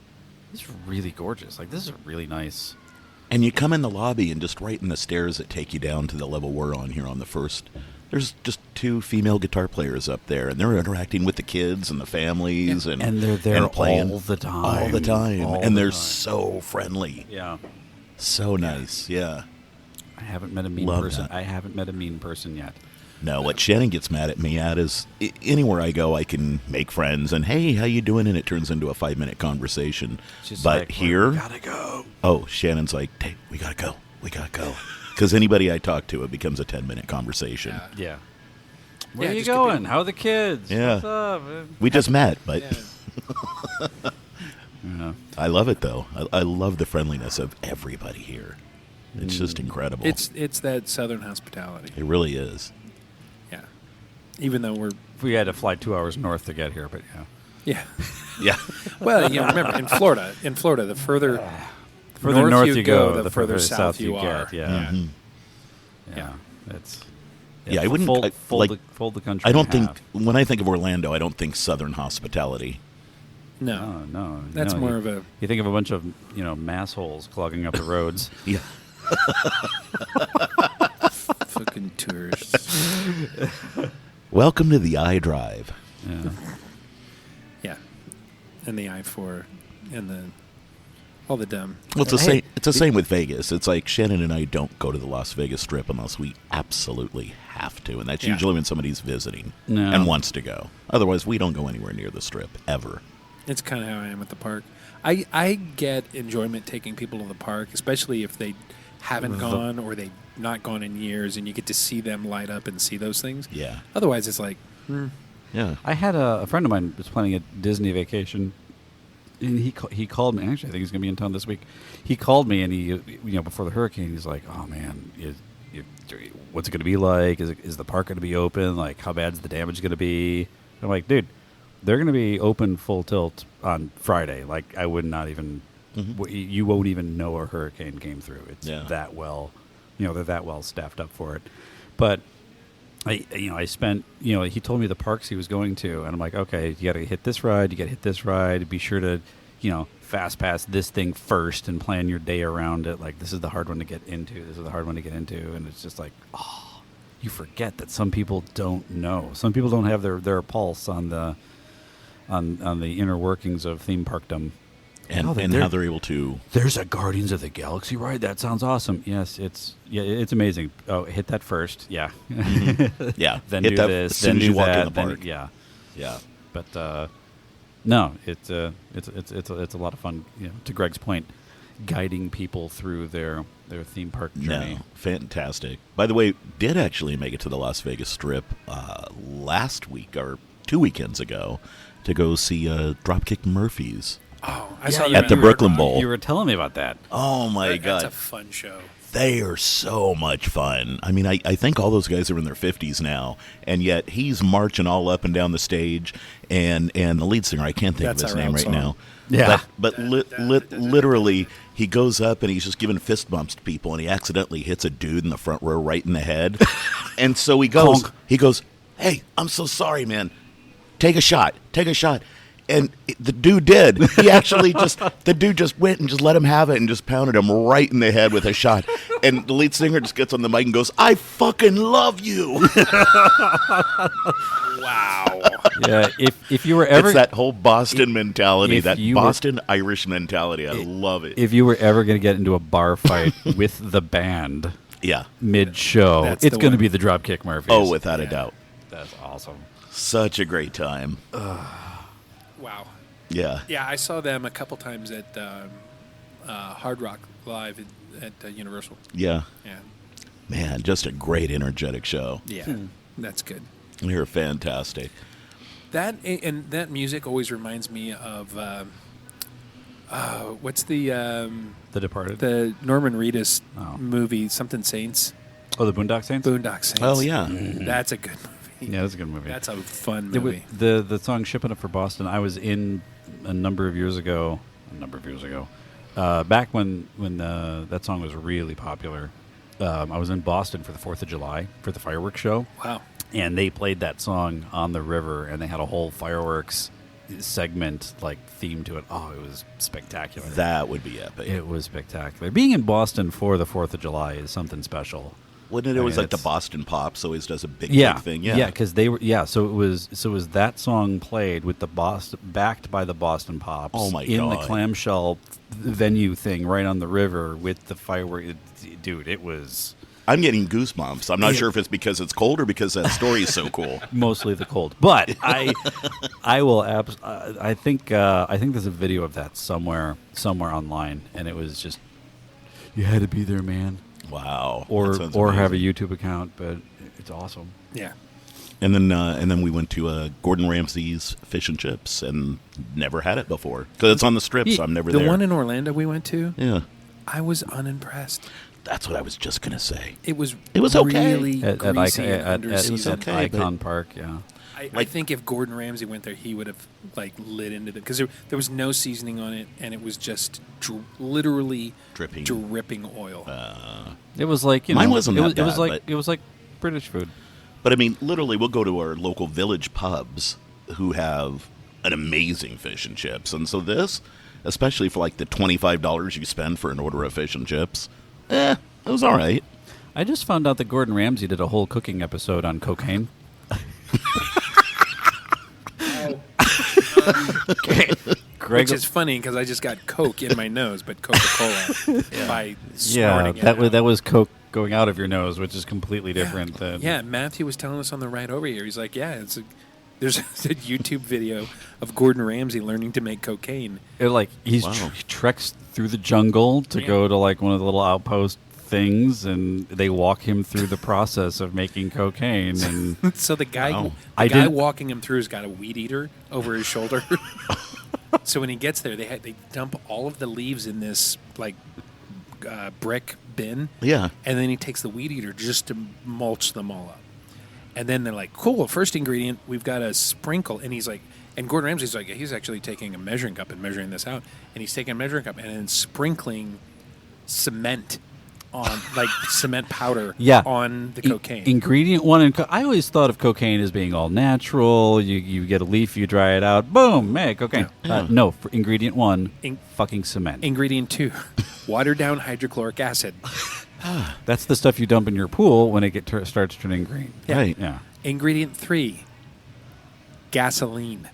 Speaker 9: this is really gorgeous. Like, this is really nice.
Speaker 3: And you come in the lobby, and just right in the stairs that take you down to the level we're on here on the first, there's just 2 female guitar players up there, and they're interacting with the kids and the families, and
Speaker 9: they're there
Speaker 3: and playing
Speaker 9: all the time.
Speaker 3: all the time, and they're so friendly.
Speaker 9: Yeah,
Speaker 3: so nice. Yeah,
Speaker 9: I haven't met a mean
Speaker 3: Love
Speaker 9: person.
Speaker 3: that.
Speaker 9: I haven't met a mean person yet.
Speaker 3: No, what Shannon gets mad at me at is anywhere I go, I can make friends, and hey, how you doing? And it turns into a 5-minute conversation. But
Speaker 9: like,
Speaker 3: here,
Speaker 9: we gotta go.
Speaker 3: Oh, Shannon's like, hey, we gotta go. Because anybody I talk to, it becomes a 10-minute conversation.
Speaker 9: Yeah. Where are you
Speaker 6: just get
Speaker 9: going?
Speaker 6: people-
Speaker 9: How are the kids?
Speaker 3: Yeah.
Speaker 9: What's up?
Speaker 3: We just met, but
Speaker 9: Yeah.
Speaker 3: I love it though. I love the friendliness of everybody here. It's just incredible.
Speaker 6: It's that Southern hospitality.
Speaker 3: It really is.
Speaker 6: Yeah. Even though
Speaker 9: We had to fly 2 hours north to get here, but yeah.
Speaker 6: yeah.
Speaker 3: Yeah.
Speaker 6: Well, remember in Florida, the further
Speaker 9: North you
Speaker 6: go, the further south you are.
Speaker 9: get. Yeah.
Speaker 3: Mhm.
Speaker 6: Yeah.
Speaker 9: That's.
Speaker 3: Yeah, I wouldn't
Speaker 9: fold the country.
Speaker 3: I don't
Speaker 9: in
Speaker 3: think
Speaker 9: half.
Speaker 3: when I think of Orlando, I don't think Southern hospitality.
Speaker 6: No.
Speaker 9: No.
Speaker 6: That's more of a...
Speaker 9: You think of a bunch of, massholes clogging up the roads.
Speaker 3: Yeah.
Speaker 6: Fucking tourists.
Speaker 3: Welcome to the iDrive.
Speaker 9: Yeah.
Speaker 6: Yeah. And the I-4 and all the dumb.
Speaker 3: Well, it's the same with Vegas. It's like Shannon and I don't go to the Las Vegas Strip unless we absolutely have to, and that's usually when somebody's visiting and wants to go. Otherwise, we don't go anywhere near the Strip ever.
Speaker 6: It's kind of how I am at the park. I get enjoyment taking people to the park, especially if they haven't gone or they've not gone in years, and you get to see them light up and see those things.
Speaker 3: Yeah.
Speaker 6: Otherwise, it's like,
Speaker 3: Yeah.
Speaker 9: I had a friend of mine was planning a Disney vacation, and he called me. Actually, I think he's going to be in town this week. He called me, and he before the hurricane, he's like, "Oh man, what's it going to be like? Is the park going to be open? Like, how bad's the damage going to be?" I'm like, "Dude, they're going to be open full tilt on Friday. Like, I would not even, you won't even know a hurricane came through. It's that well, they're that well staffed up for it." But I spent, he told me the parks he was going to, and I'm like, okay, you got to hit this ride, you got to hit this ride. Be sure to, fast pass this thing first and plan your day around it. Like, this is the hard one to get into. This is the hard one to get into, and it's just like, you forget that some people don't know. Some people don't have their pulse on the inner workings of theme parkdom.
Speaker 3: And how they're able to...
Speaker 9: There's a Guardians of the Galaxy ride? That sounds awesome. Yes, it's amazing. Oh, hit that first. Yeah.
Speaker 3: Yeah.
Speaker 9: Then
Speaker 3: hit
Speaker 9: do
Speaker 3: that
Speaker 9: this.
Speaker 3: as soon
Speaker 9: Then
Speaker 3: as
Speaker 9: do
Speaker 3: you walk
Speaker 9: that.
Speaker 3: in the park.
Speaker 9: Yeah.
Speaker 3: Yeah.
Speaker 9: But no, it's a lot of fun. To Greg's point, guiding people through their theme park journey.
Speaker 3: No, fantastic. By the way, did actually make it to the Las Vegas Strip last week or 2 weekends ago to go see Dropkick Murphys.
Speaker 6: Oh, I saw
Speaker 3: at the Brooklyn Bowl.
Speaker 9: You were telling me about that.
Speaker 3: Oh my God,
Speaker 6: that's a fun show.
Speaker 3: They are so much fun. I mean, I think all those guys are in their 50s now, and yet he's marching all up and down the stage, and the lead singer, I can't think of his name right now.
Speaker 9: Yeah.
Speaker 3: But literally, he goes up and he's just giving fist bumps to people, and he accidentally hits a dude in the front row right in the head. And so he goes, "Hey, I'm so sorry, man. Take a shot. And the dude did. He actually the dude just went and just let him have it and just pounded him right in the head with a shot. And the lead singer just gets on the mic and goes, "I fucking love you."
Speaker 6: Wow.
Speaker 9: Yeah, if you were ever...
Speaker 3: It's that whole Boston mentality, that
Speaker 9: you were-
Speaker 3: Boston Irish mentality. I love it.
Speaker 9: If you were ever going to get into a bar fight with the band
Speaker 3: Yeah.
Speaker 9: mid-show,
Speaker 6: That's
Speaker 9: it's
Speaker 6: the
Speaker 9: going to
Speaker 6: one.
Speaker 9: be the Dropkick Murphys.
Speaker 3: Oh, without a doubt.
Speaker 9: That's awesome.
Speaker 3: Such a great time.
Speaker 6: Wow.
Speaker 3: Yeah.
Speaker 6: Yeah, I saw them a couple times at Hard Rock Live at Universal.
Speaker 3: Yeah.
Speaker 6: Yeah.
Speaker 3: Man, just a great, energetic show.
Speaker 6: Yeah. That's good.
Speaker 3: You're fantastic.
Speaker 6: That music always reminds me of what's the
Speaker 9: The Departed.
Speaker 6: the Norman Reedus
Speaker 9: Oh.
Speaker 6: movie, something Saints,
Speaker 9: The Boondock Saints?
Speaker 6: Boondock Saints.
Speaker 3: Oh, yeah.
Speaker 6: That's a good movie.
Speaker 9: Yeah, that's a good movie.
Speaker 6: That's a fun
Speaker 9: It was-
Speaker 6: movie.
Speaker 9: the song "Shipping Up for Boston." I was in a number of years ago, back when that song was really popular. I was in Boston for the 4th of July for the fireworks show.
Speaker 6: Wow.
Speaker 9: And they played that song on the river, and they had a whole fireworks segment themed to it. Oh, it was spectacular.
Speaker 3: That would be epic.
Speaker 9: It was spectacular. Being in Boston for the 4th of July is something special.
Speaker 3: Wouldn't it
Speaker 9: I
Speaker 3: always
Speaker 9: mean,
Speaker 3: like the
Speaker 9: it's-
Speaker 3: Boston Pops always does a big thing?
Speaker 9: Yeah, because they were so it was that song played with the backed by the Boston Pops.
Speaker 3: Oh, my
Speaker 9: in the
Speaker 3: God.
Speaker 9: clamshell venue thing right on the river with the fireworks. Dude, it was
Speaker 3: I'm getting goosebumps. I'm not sure if it's because it's cold or because that story is so cool.
Speaker 9: mostly the cold, but I will I think there's a video of that somewhere online, and it was just you had to be there, man.
Speaker 3: Wow.
Speaker 9: Or
Speaker 3: That sounds
Speaker 9: have a
Speaker 3: amazing.
Speaker 9: YouTube account, but it's awesome.
Speaker 6: Yeah.
Speaker 3: And then we went to Gordon Ramsay's Fish and Chips and never had it before because it's on the Strip, so I'm never
Speaker 6: The
Speaker 3: there.
Speaker 6: one in Orlando we went to,
Speaker 3: Yeah.
Speaker 6: I was unimpressed.
Speaker 3: That's what I was just gonna say.
Speaker 6: It was
Speaker 3: okay.
Speaker 6: really
Speaker 9: At
Speaker 6: greasy and
Speaker 9: Icon,
Speaker 6: underseasoned.
Speaker 3: okay, but-
Speaker 9: Icon Park, yeah.
Speaker 6: I think if Gordon Ramsay went there, he would have lit into it because there was no seasoning on it, and it was just literally dripping oil.
Speaker 9: It was like
Speaker 3: Mine wasn't that
Speaker 9: it was
Speaker 3: bad,
Speaker 9: like
Speaker 3: but-
Speaker 9: it was like British food.
Speaker 3: But I mean, literally, we'll go to our local village pubs who have an amazing fish and chips. And so this, especially for like the $25 you spend for an order of fish and chips, it was all right.
Speaker 9: I just found out that Gordon Ramsay did a whole cooking episode on cocaine.
Speaker 6: Which is funny because I just got Coke in my nose, but Coca-Cola by snorting it out.
Speaker 9: That was Coke going out of your nose, which is completely different.
Speaker 6: Yeah, Matthew was telling us on the ride over here. He's like, there's a YouTube video of Gordon Ramsay learning to make cocaine.
Speaker 9: He treks through the jungle to go to like one of the little outpost things, and they walk him through the process of making cocaine. And
Speaker 6: so the guy walking him through has got a weed eater over his shoulder. So when he gets there, they dump all of the leaves in this like brick bin.
Speaker 3: Yeah.
Speaker 6: And then he takes the weed eater just to mulch them all up. And then they're like, cool, first ingredient, we've got a sprinkle. And he's like, and Gordon Ramsay's like, he's actually taking a measuring cup and measuring this out. And he's taking a measuring cup and then sprinkling cement on, like cement powder on the cocaine.
Speaker 9: Ingredient one, I always thought of cocaine as being all natural. You get a leaf, you dry it out, boom, make cocaine. No, for ingredient one, fucking cement.
Speaker 6: Ingredient two, watered down hydrochloric acid.
Speaker 9: That's the stuff you dump in your pool when it starts turning green.
Speaker 6: Yeah.
Speaker 3: Right.
Speaker 9: Yeah.
Speaker 6: Ingredient three, gasoline.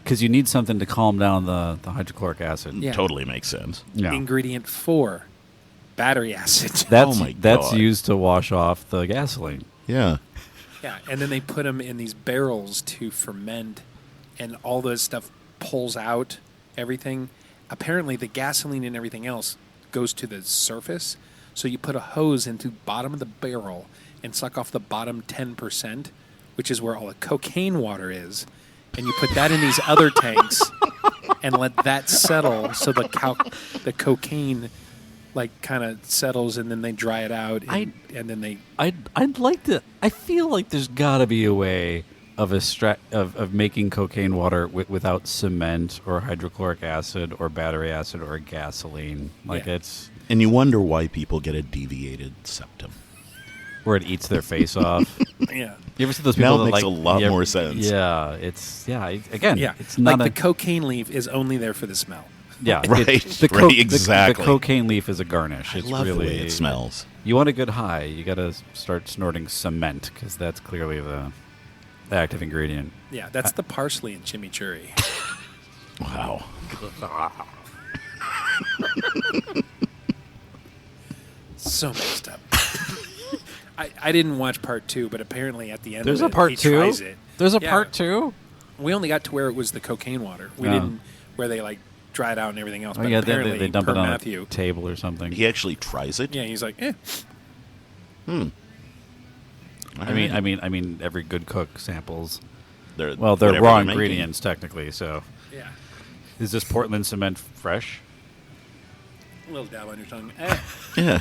Speaker 9: Because you need something to calm down the hydrochloric acid.
Speaker 6: Yeah.
Speaker 3: Totally makes sense.
Speaker 9: Yeah.
Speaker 6: Ingredient four, battery acid.
Speaker 9: That's used to wash off the gasoline.
Speaker 3: Yeah.
Speaker 6: Yeah, and then they put them in these barrels to ferment, and all this stuff pulls out everything. Apparently, the gasoline and everything else goes to the surface, so you put a hose into the bottom of the barrel and suck off the bottom 10%, which is where all the cocaine water is, and you put that in these other tanks and let that settle so the cocaine like kind of settles, and then they dry it out, and then they.
Speaker 9: I'd like to. I feel like there's got to be a way of making cocaine water without cement or hydrochloric acid or battery acid or gasoline. It's.
Speaker 3: And you wonder why people get a deviated septum.
Speaker 9: Where it eats their face off.
Speaker 6: Yeah.
Speaker 9: You ever see those people
Speaker 3: now
Speaker 9: that
Speaker 3: makes a lot more sense.
Speaker 9: Yeah, again,
Speaker 6: yeah.
Speaker 9: It's not
Speaker 6: like the cocaine leaf is only there for the smell.
Speaker 9: Yeah,
Speaker 3: right. Exactly.
Speaker 9: The cocaine leaf is a garnish. It's
Speaker 3: love
Speaker 9: really
Speaker 3: the way it smells.
Speaker 9: You want a good high, you got to start snorting cement because that's clearly the active ingredient.
Speaker 6: Yeah, that's the parsley and chimichurri.
Speaker 3: Wow.
Speaker 6: So messed up. I didn't watch part 2, but apparently at the end
Speaker 9: There's
Speaker 6: of
Speaker 9: a part
Speaker 6: he
Speaker 9: 2?
Speaker 6: tries it.
Speaker 9: There's a part 2?
Speaker 6: We only got to where it was the cocaine water. We didn't where they like dry it out and everything else.
Speaker 9: Oh,
Speaker 6: but
Speaker 9: yeah,
Speaker 6: apparently
Speaker 9: they dump it on
Speaker 6: Matthew,
Speaker 9: a table or something.
Speaker 3: He actually tries it.
Speaker 6: Yeah, he's like,
Speaker 9: I mean, every good cook samples.
Speaker 3: They're
Speaker 9: raw ingredients technically. So,
Speaker 6: yeah.
Speaker 9: Is this Portland cement fresh?
Speaker 6: A little dab on your tongue.
Speaker 3: Yeah.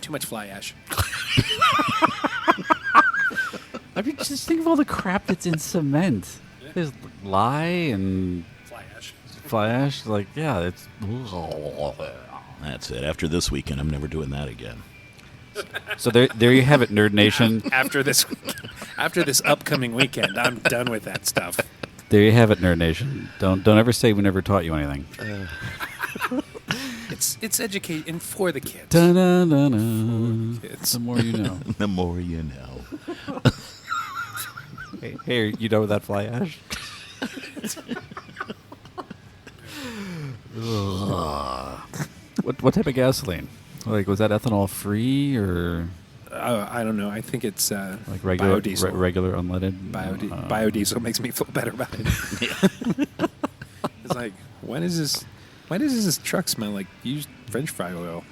Speaker 6: Too much fly ash.
Speaker 9: I mean, just think of all the crap that's in cement. Yeah. There's lye and fly ash. Like, yeah, it's.
Speaker 3: That's it. After this weekend, I'm never doing that again.
Speaker 9: So there you have it, Nerd Nation.
Speaker 6: After this upcoming weekend, I'm done with that stuff.
Speaker 9: There you have it, Nerd Nation. Don't ever say we never taught you anything.
Speaker 6: It's education for the kids.
Speaker 9: The more you know.
Speaker 3: The more you know.
Speaker 9: Hey, you know that fly ash? What type of gasoline? Like, was that ethanol free or?
Speaker 6: I don't know. I think it's
Speaker 9: like regular
Speaker 6: biodiesel.
Speaker 9: Regular unleaded.
Speaker 6: Biodiesel makes me feel better about it. It's like, why does this truck smell like used French fry oil?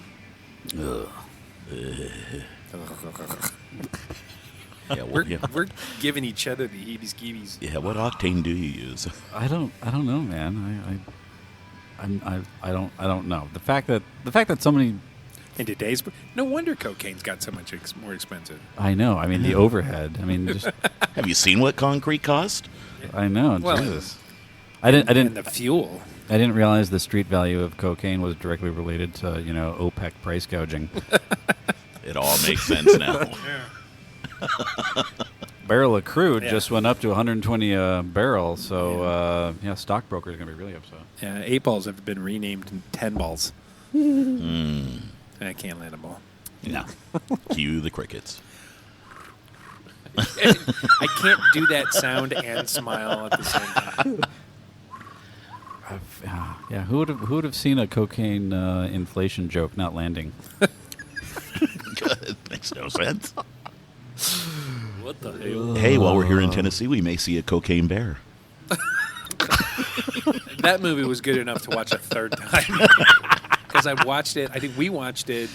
Speaker 3: Yeah,
Speaker 6: we're giving each other the heebie-skeebies.
Speaker 3: Yeah, what octane do you use?
Speaker 9: I don't know, man. I don't know. The fact that so many
Speaker 6: in today's, no wonder cocaine's got so much more expensive.
Speaker 9: I know. I mean, the overhead. I mean, just
Speaker 3: have you seen what concrete cost?
Speaker 9: I know.
Speaker 6: Well,
Speaker 9: Jesus. I didn't.
Speaker 6: And the fuel.
Speaker 9: I didn't realize the street value of cocaine was directly related to OPEC price gouging.
Speaker 3: It all makes sense now.
Speaker 9: barrel of crude
Speaker 6: Yeah.
Speaker 9: just went up to 120 a barrel. So stockbroker is going to be really upset.
Speaker 6: Yeah, 8 balls have been renamed to 10 balls. I can't land a ball.
Speaker 3: No. Cue the crickets.
Speaker 6: I can't do that sound and smile at the same time.
Speaker 9: Who would have seen a cocaine inflation joke not landing?
Speaker 3: Good. Makes no sense.
Speaker 6: What the hell?
Speaker 3: Hey, while we're here in Tennessee, we may see a cocaine bear.
Speaker 6: That movie was good enough to watch a third time. Because I watched it. I think we watched it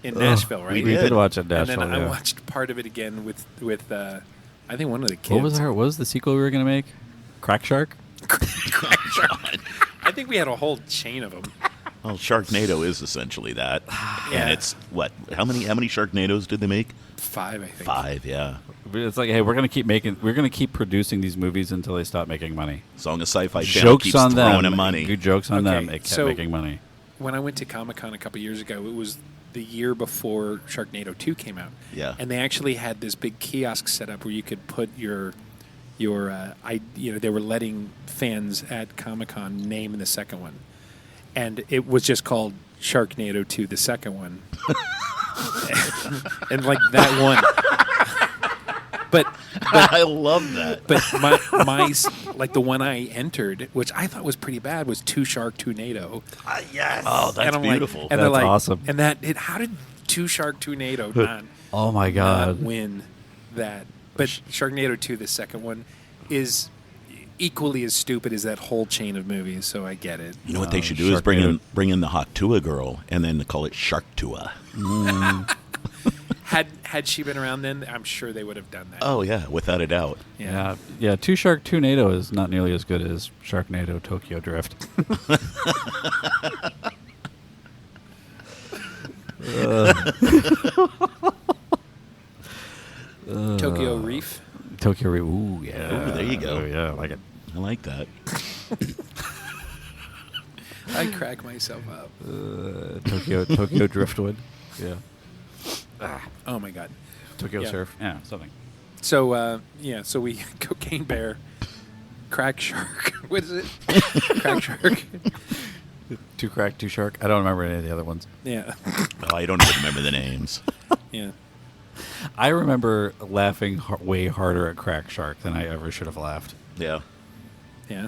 Speaker 6: in Nashville, right?
Speaker 9: We did watch it in
Speaker 6: And
Speaker 9: Nashville.
Speaker 6: then I
Speaker 9: yeah.
Speaker 6: watched part of it again with I think one of the kids.
Speaker 9: What was the sequel we were going to make? Crack Shark?
Speaker 6: Crack Shark. I think we had a whole chain of them.
Speaker 3: Well, Sharknado is essentially that.
Speaker 6: Yeah.
Speaker 3: And it's, what, how many Sharknados did they make?
Speaker 6: 5, I think.
Speaker 3: 5, yeah.
Speaker 9: It's like, hey, we're going to keep producing these movies until they stop making money.
Speaker 3: As long as Sci-Fi Channel
Speaker 9: Jokes
Speaker 3: keeps
Speaker 9: on
Speaker 3: throwing
Speaker 9: them.
Speaker 3: them money.
Speaker 9: Good jokes on them.
Speaker 6: Okay,
Speaker 9: It kept
Speaker 6: so-
Speaker 9: making money.
Speaker 6: When I went to Comic-Con a couple years ago, it was the year before Sharknado 2 came out.
Speaker 3: Yeah.
Speaker 6: And they actually had this big kiosk set up where you could put they were letting fans at Comic-Con name the second one. And it was just called Sharknado 2, the second one. And like that one. But
Speaker 3: I love that.
Speaker 6: But my like the one I entered, which I thought was pretty bad, was 2 Shark 2 NATO.
Speaker 2: Yes.
Speaker 3: Oh, that's
Speaker 6: And I'm
Speaker 3: beautiful.
Speaker 6: Like, and they're
Speaker 9: That's
Speaker 6: like,
Speaker 9: awesome.
Speaker 6: And how did 2 Shark 2 NATO not,
Speaker 9: Oh, my
Speaker 6: not
Speaker 9: God.
Speaker 6: win that? But Sharknado 2, the second one, is equally as stupid as that whole chain of movies. So I get it.
Speaker 3: You know what they should do is bring in the Hot Tua girl and then call it Shark Tua.
Speaker 6: Had she been around then, I'm sure they would have done that.
Speaker 3: Oh, yeah, without a doubt.
Speaker 9: Yeah. 2 Shark 2 NATO is not nearly as good as Sharknado Tokyo Drift.
Speaker 6: Tokyo Reef.
Speaker 9: Tokyo Reef. Ooh, yeah.
Speaker 3: Ooh, there you go.
Speaker 9: Oh, yeah, I like it.
Speaker 3: I like that.
Speaker 6: I crack myself up.
Speaker 9: Tokyo Driftwood. Yeah.
Speaker 6: Oh my god.
Speaker 9: Tokyo
Speaker 6: Yeah.
Speaker 9: Surf. Yeah, something.
Speaker 6: So so we Cocaine Bear, Crack Shark. What is it? Crack Shark.
Speaker 9: 2 Crack, 2 Shark. I don't remember any of the other ones.
Speaker 6: Yeah.
Speaker 3: Oh, I don't even remember the names.
Speaker 6: Yeah.
Speaker 9: I remember laughing way harder at Crack Shark than I ever should have laughed.
Speaker 3: Yeah.
Speaker 6: Yeah.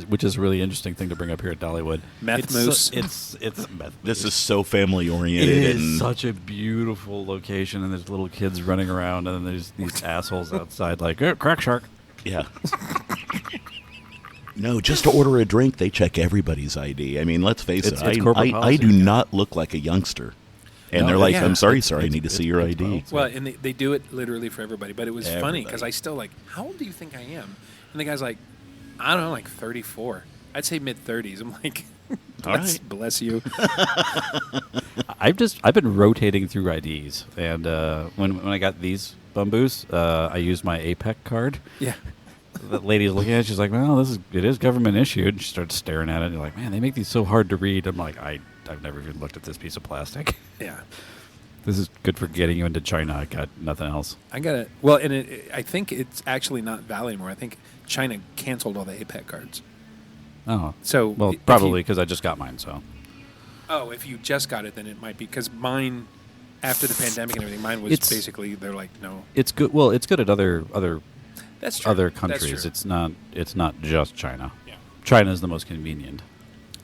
Speaker 9: Which is a really interesting thing to bring up here at Dollywood.
Speaker 6: Meth Moose.
Speaker 9: It's meth.
Speaker 3: This is so family
Speaker 9: It
Speaker 3: oriented.
Speaker 9: is such a beautiful location, and there's little kids running around, and then there's these assholes outside like, Crack Shark.
Speaker 3: Yeah. No, just to order a drink, they check everybody's ID. I mean, let's face
Speaker 9: It's
Speaker 3: it.
Speaker 9: corporate
Speaker 3: I
Speaker 9: policy.
Speaker 3: do not look like a youngster. And
Speaker 9: No,
Speaker 3: they're like,
Speaker 6: yeah.
Speaker 3: I'm sorry, sir, I need to see your
Speaker 9: it's
Speaker 3: ID.
Speaker 6: Well, and they do it literally for everybody. But it was funny
Speaker 3: Everybody.
Speaker 6: because I still like, how old do you think I am? And the guy's like, I don't know, like 34. I'd say mid-30s. I'm like, bless you.
Speaker 9: I've been rotating through IDs, and when I got these bamboos, I used my APEC card.
Speaker 6: Yeah.
Speaker 9: The lady's looking at it. She's like, "Well, it is government issued." And she starts staring at it. And you're like, "Man, they make these so hard to read." I'm like, I've never even looked at this piece of plastic.
Speaker 6: Yeah.
Speaker 9: This is good for getting you into China. I got nothing else.
Speaker 6: I got it. Well, and I think it's actually not valid anymore. I think China canceled all the APEC cards.
Speaker 9: Oh,
Speaker 6: So
Speaker 9: well,
Speaker 6: if
Speaker 9: probably
Speaker 6: you-
Speaker 9: because I just got mine. So
Speaker 6: Oh, if you just got it, then it might be because mine, after the pandemic and everything, mine was
Speaker 9: It's-
Speaker 6: basically they're like, no,
Speaker 9: it's good. Well, it's good at other
Speaker 6: that's true.
Speaker 9: other
Speaker 6: That's
Speaker 9: countries.
Speaker 6: true.
Speaker 9: It's not just China.
Speaker 6: Yeah.
Speaker 9: China is the most convenient.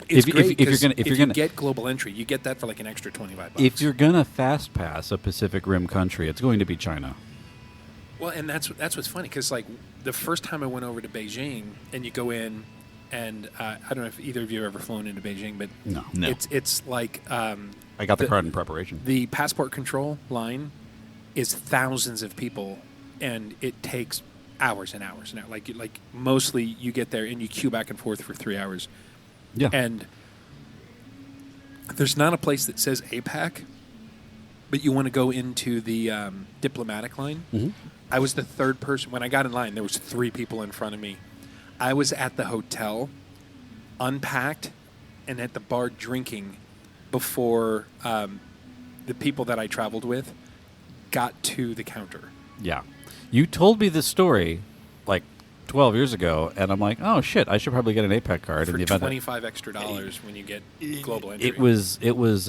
Speaker 6: It's
Speaker 9: if-
Speaker 6: great
Speaker 9: if you're
Speaker 6: 'cause
Speaker 9: gonna- if you're gonna-
Speaker 6: get global entry, you get that for like an extra $25.
Speaker 9: If you're gonna fast pass a Pacific Rim country, it's going to be China.
Speaker 6: Well, and that's what's funny because like the first time I went over to Beijing and you go in, and I don't know if either of you have ever flown into Beijing, but
Speaker 9: No.
Speaker 6: it's like
Speaker 9: I got the card in preparation.
Speaker 6: The passport control line is thousands of people, and it takes hours and hours and hours. Like mostly you get there and you queue back and forth for 3 hours.
Speaker 9: Yeah.
Speaker 6: And there's not a place that says APAC, but you want to go into the diplomatic line.
Speaker 9: Mm-hmm.
Speaker 6: I was the third person. When I got in line, there was 3 people in front of me. I was at the hotel, unpacked, and at the bar drinking before the people that I traveled with got to the counter.
Speaker 9: Yeah. You told me this story like 12 years ago, and I'm like, oh shit, I should probably get an APAC card in
Speaker 6: For
Speaker 9: the event.
Speaker 6: $25 extra when you get global entry.
Speaker 9: It was.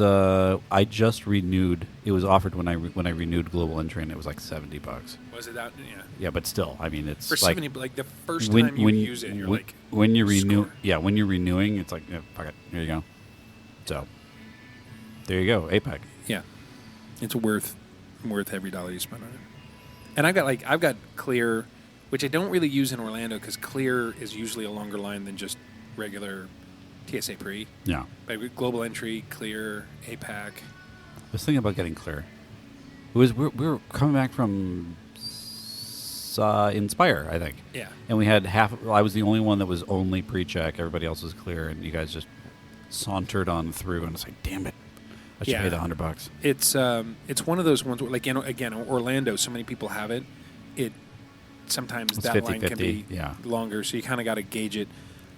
Speaker 9: I just renewed. It was offered when I renewed global entry, and it was like $70.
Speaker 6: Was it that? Yeah.
Speaker 9: Yeah, but still, I mean, it's
Speaker 6: For
Speaker 9: like
Speaker 6: 70, like the first time you use it, you're like,
Speaker 9: when you renew.
Speaker 6: score.
Speaker 9: Yeah, when you're renewing, it's like, yeah, fuck it, here you go. So there you go, APAC.
Speaker 6: Yeah, it's worth every dollar you spend on it. And I've got Clear, which I don't really use in Orlando because Clear is usually a longer line than just regular TSA pre.
Speaker 9: Yeah,
Speaker 6: But with global entry, Clear, APAC.
Speaker 9: I was thinking about getting Clear. It was we were coming back from Inspire, I think.
Speaker 6: Yeah.
Speaker 9: And we had I was the only one that was only pre-check. Everybody else was Clear, and you guys just sauntered on through, and it's like, damn it, I should pay the $100.
Speaker 6: It's one of those ones where, like, again, Orlando, so many people have it. Sometimes
Speaker 9: It's
Speaker 6: that
Speaker 9: 50-50,
Speaker 6: line can be
Speaker 9: yeah.
Speaker 6: longer, so you kind of got to gauge it.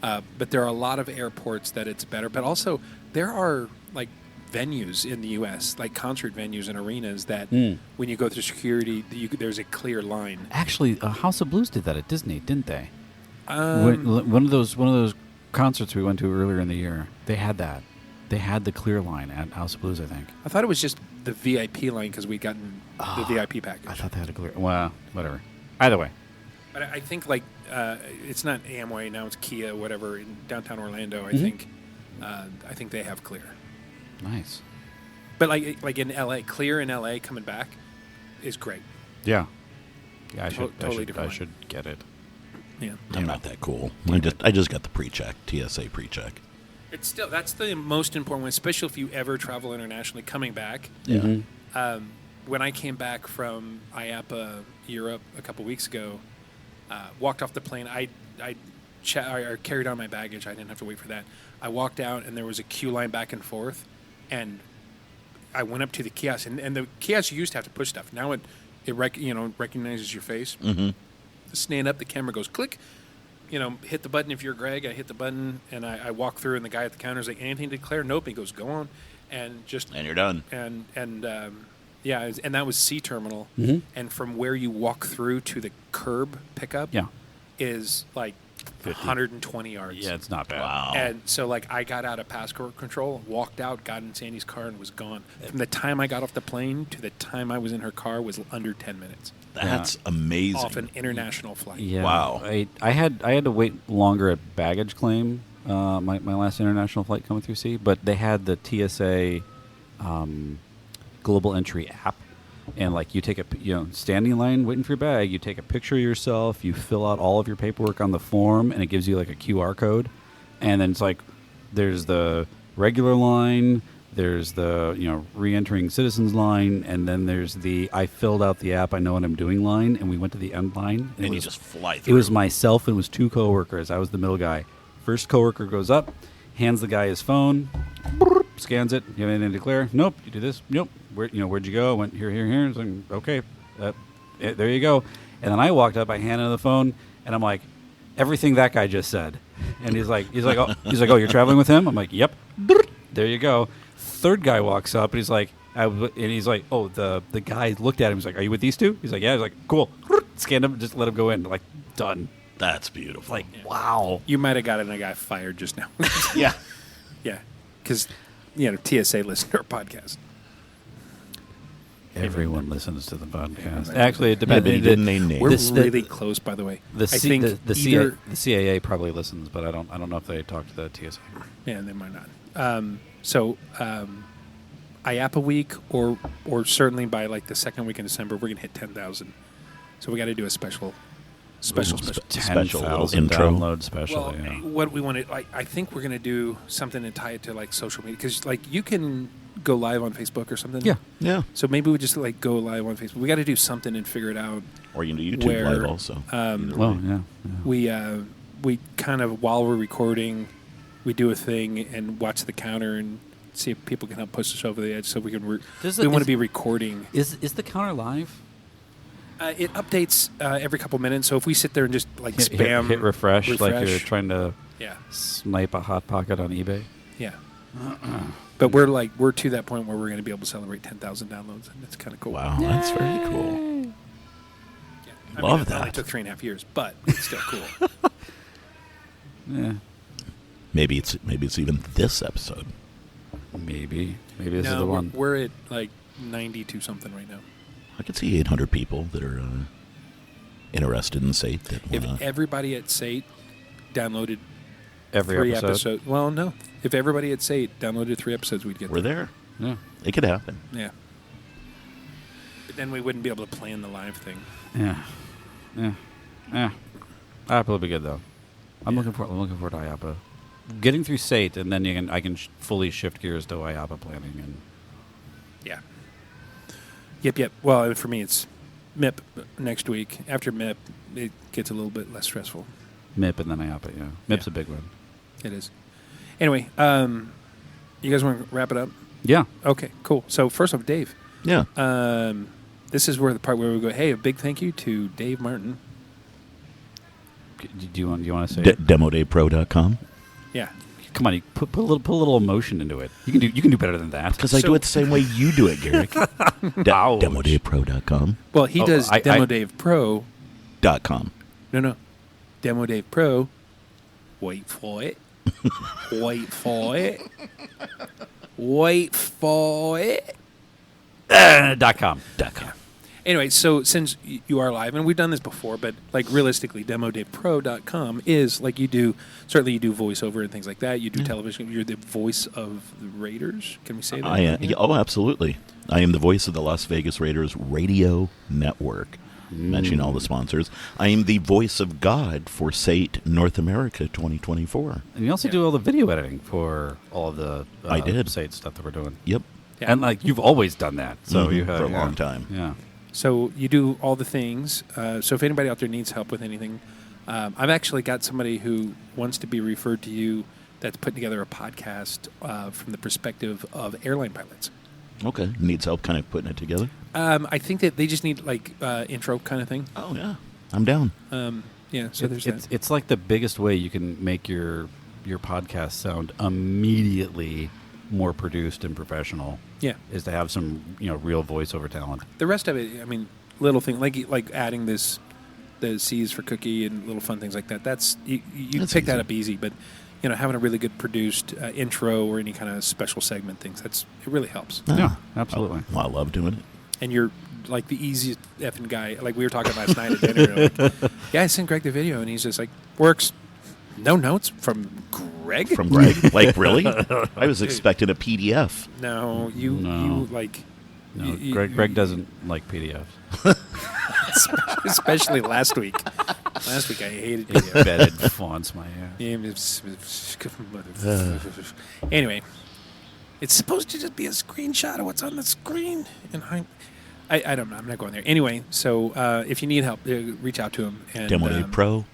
Speaker 6: But there are a lot of airports that it's better. But also, there are like venues in the U.S., like concert venues and arenas that when you go through security, there's a clear line.
Speaker 9: Actually, House of Blues did that at Disney, didn't they? One of those concerts we went to earlier in the year, they had that. They had the clear line at House of Blues, I think.
Speaker 6: I thought it was just the VIP line because we'd gotten the VIP package.
Speaker 9: I thought they had a clear. Well, whatever. Either way.
Speaker 6: But I think like it's not Amway now; it's Kia, whatever in downtown Orlando. I think they have clear.
Speaker 9: Nice.
Speaker 6: But like in LA, clear in LA coming back is great.
Speaker 9: Yeah. Yeah, I
Speaker 6: Totally
Speaker 9: should get it.
Speaker 6: Yeah,
Speaker 3: I'm not that cool. I just got the pre-check, TSA pre-check.
Speaker 6: it's still that's the most important one, especially if you ever travel internationally. Coming back, when I came back from IAPA Europe a couple weeks ago, walked off the plane. I carried on my baggage. I didn't have to wait for that. I walked out, and there was a queue line back and forth, and I went up to the kiosk, and the kiosk used to have to push stuff. Now it recognizes your face. Mm-hmm. Stand up, the camera goes click. Hit the button if you're Greg. I hit the button, and I walk through, and the guy at the counter is like, anything to declare? Nope. He goes, go on, and
Speaker 3: you're done.
Speaker 6: And that was C terminal, and from where you walk through to the curb pickup, is like 120 yards.
Speaker 9: Yeah, it's not bad.
Speaker 3: Wow.
Speaker 6: And so, like, I got out of passport control, walked out, got in Sandy's car, and was gone. From the time I got off the plane to the time I was in her car was under 10 minutes.
Speaker 3: That's amazing.
Speaker 6: Off an international flight.
Speaker 9: Yeah.
Speaker 3: Wow.
Speaker 9: I had to wait longer at baggage claim. My last international flight coming through C, but they had the TSA global entry app, and like you take standing in line waiting for your bag, you take a picture of yourself, you fill out all of your paperwork on the form, and it gives you like a QR code, and then it's like there's the regular line. There's the re-entering citizens line, and then there's the I filled out the app, I know what I'm doing line, and we went to the end line.
Speaker 3: And you just fly through.
Speaker 9: It was myself and it was two coworkers. I was the middle guy. First coworker goes up, hands the guy his phone, scans it. You have anything to declare? Nope. You do this? Nope. Where'd you go? I went here. It's like, okay, there you go. And then I walked up, I handed him the phone, and I'm like, everything that guy just said. And he's like, oh, you're traveling with him? I'm like, yep. There you go. Third guy walks up and he's like, oh, the guy looked at him. He's like, are you with these two? He's like, yeah. He's like, cool. Scanned him, just let him go in. Like, done.
Speaker 3: That's beautiful.
Speaker 9: Like, wow.
Speaker 6: You might have gotten a guy fired just now.
Speaker 3: Yeah.
Speaker 6: Yeah. Because, TSA listened to our podcast.
Speaker 9: Everyone listens to the podcast. Actually, it depends.
Speaker 6: We're really close, by the way.
Speaker 9: The CAA probably listens, but I don't know if they talk to the TSA.
Speaker 6: Yeah, they might not. So IAPA week, or certainly by like the second week in December, we're gonna hit 10,000. So we got to do a special
Speaker 3: little
Speaker 9: 10,000
Speaker 3: intro
Speaker 9: download special.
Speaker 6: Well, what we want to, I think we're gonna do something and tie it to like social media, because like you can go live on Facebook or something.
Speaker 3: Yeah.
Speaker 6: So maybe we just like go live on Facebook. We got to do something and figure it out.
Speaker 3: Or you can do YouTube live also.
Speaker 6: We kind of, while we're recording, we do a thing and watch the counter and see if people can help push us over the edge, so we can. We want to be recording.
Speaker 9: Is the counter live?
Speaker 6: It updates every couple minutes. So if we sit there and just like spam,
Speaker 9: hit refresh, like you're trying to
Speaker 6: Yeah.
Speaker 9: Snipe a Hot Pocket on eBay.
Speaker 6: Yeah. But we're to that point where we're going to be able to celebrate 10,000 downloads, and it's kind of cool.
Speaker 3: Wow, that's very cool.
Speaker 6: Yeah.
Speaker 3: Love
Speaker 6: It only
Speaker 3: that.
Speaker 6: took 3.5 years, but it's still cool.
Speaker 9: Yeah,
Speaker 3: Maybe it's even this episode.
Speaker 9: maybe this is
Speaker 6: No,
Speaker 9: the one.
Speaker 6: we're at like 92 something right now.
Speaker 3: I could see 800 people that are interested in SATE. That
Speaker 6: If
Speaker 3: wanna,
Speaker 6: everybody at SATE downloaded
Speaker 9: Every
Speaker 6: 3
Speaker 9: episode.
Speaker 6: episodes, well, no. If everybody at SATE downloaded 3 episodes, we'd get
Speaker 3: we're there.
Speaker 9: Yeah,
Speaker 3: It could happen.
Speaker 6: Yeah. But then we wouldn't be able to plan the live thing.
Speaker 9: yeah. IAPA will be good though. I'm looking forward to IAPA. Getting through SATE, and then I can fully shift gears to IAPA planning and.
Speaker 6: Yeah. Yep. Well, for me, it's MIP next week. After MIP, it gets a little bit less stressful.
Speaker 9: MIP and then IAPA, yeah. MIP's
Speaker 6: Yeah.
Speaker 9: a big one.
Speaker 6: It is. Anyway, you guys want to wrap it up?
Speaker 9: Yeah.
Speaker 6: Okay, cool. So first off, Dave.
Speaker 3: Yeah.
Speaker 6: This is where the part where we go, hey, a big thank you to Dave Martin.
Speaker 9: Do you want to say it?
Speaker 3: DemoDayPro.com.
Speaker 6: Yeah.
Speaker 9: Come on, you put a little emotion into it. You can do better than that.
Speaker 3: Because I do it the same way you do it, Garrick.
Speaker 9: Ouch.
Speaker 3: DemoDayPro.com.
Speaker 6: Well, he does Demo Dave Pro.
Speaker 3: .com.
Speaker 6: No. Demo Dave Pro. Wait for it. Wait for it. Wait for it.
Speaker 9: .com.
Speaker 6: Anyway, so since you are live, and we've done this before, but like realistically, DemoDavePro.com is like you do voiceover and things like that. You do television. You're the voice of the Raiders. Can we say that?
Speaker 3: Oh, absolutely. I am the voice of the Las Vegas Raiders radio network. Mentioning all the sponsors. I am the voice of God for SATE North America 2024.
Speaker 9: And you also do all the video editing for all of the
Speaker 3: I did.
Speaker 9: SATE stuff that we're doing.
Speaker 3: Yep.
Speaker 6: Yeah.
Speaker 9: And like you've always done that, so you have
Speaker 3: for a long time.
Speaker 9: Yeah.
Speaker 6: So you do all the things. So if anybody out there needs help with anything, I've actually got somebody who wants to be referred to you that's putting together a podcast from the perspective of airline pilots.
Speaker 3: Okay. Needs help kind of putting it together?
Speaker 6: I think that they just need like intro kind of thing.
Speaker 3: Oh, yeah. I'm down.
Speaker 6: Yeah, so there's that.
Speaker 9: It's like the biggest way you can make your podcast sound immediately more produced and professional.
Speaker 6: Yeah.
Speaker 9: Is to have some real voiceover talent.
Speaker 6: The rest of it, I mean, little thing like adding the C's for cookie and little fun things like that. That's you
Speaker 3: That's
Speaker 6: pick that
Speaker 3: easy.
Speaker 6: up easy, but having a really good produced intro or any kind of special segment things, it really helps.
Speaker 9: Yeah, absolutely.
Speaker 3: Well, I love doing it.
Speaker 6: And you're like the easiest effing guy. Like we were talking last night at dinner. Like, yeah, I sent Greg the video, and he's just like, works. No notes from Greg.
Speaker 3: From Greg? Like, really? I was expecting a PDF.
Speaker 6: No, you like.
Speaker 9: No,
Speaker 6: you-
Speaker 9: Greg doesn't like PDFs.
Speaker 6: especially last week. Last week I hated PDFs.
Speaker 9: Embedded fonts, my
Speaker 6: Anyway, it's supposed to just be a screenshot of what's on the screen, and I don't know. I'm not going there. Anyway, so if you need help, reach out to him. And,
Speaker 3: DemoDayPro.com.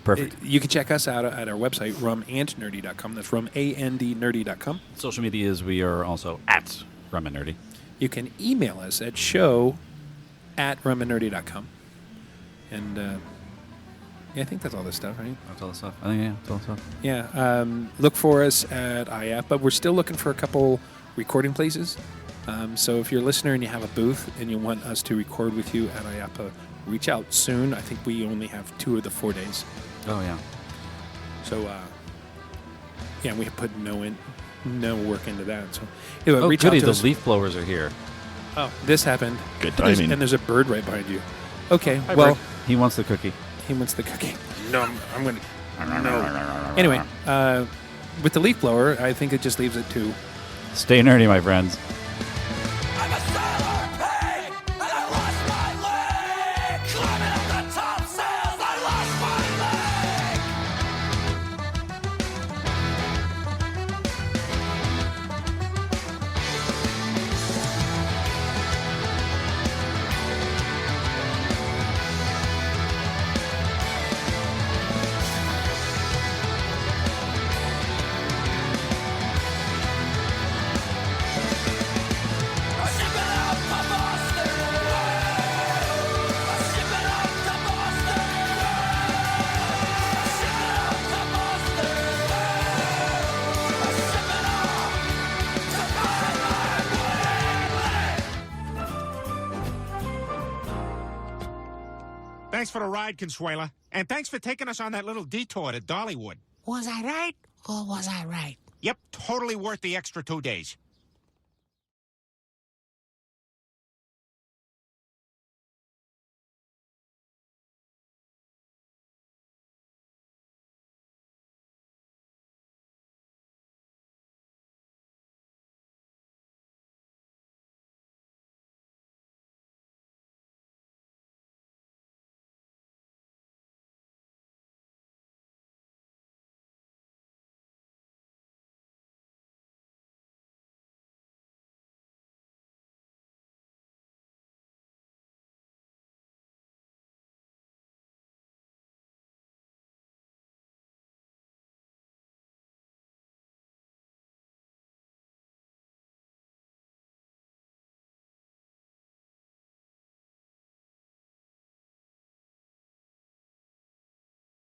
Speaker 9: Perfect.
Speaker 6: You can check us out at our website, rumandnerdy.com. That's rumandnerdy.com.
Speaker 9: Social medias, we are also at Rum and Nerdy.
Speaker 6: You can email us at show@rumandnerdy.com. And yeah, I think that's all this stuff, right?
Speaker 9: That's all the stuff. I think, yeah, that's all the stuff.
Speaker 6: Yeah. Look for us at IAP, but we're still looking for a couple recording places. So if you're a listener and you have a booth and you want us to record with you at IAPA, reach out soon. I think we only have 2 of the 4 days.
Speaker 9: Oh, yeah.
Speaker 6: So, yeah, we have put no work into that. So, anyway, reach
Speaker 9: goody,
Speaker 6: out to
Speaker 9: the
Speaker 6: us.
Speaker 9: leaf blowers are here.
Speaker 6: Oh, this happened.
Speaker 3: Good
Speaker 6: And
Speaker 3: timing.
Speaker 6: there's a bird right behind you. Okay,
Speaker 9: Hi,
Speaker 6: well,
Speaker 9: Greg. He wants the cookie.
Speaker 6: he wants the cookie. No, I'm going to... No. Anyway, with the leaf blower, I think it just leaves it to...
Speaker 9: Stay nerdy, my friends.
Speaker 4: Thanks for the ride, Consuela. And thanks for taking us on that little detour to Dollywood.
Speaker 10: Was I right or was I right?
Speaker 4: Yep, totally worth the extra 2 days.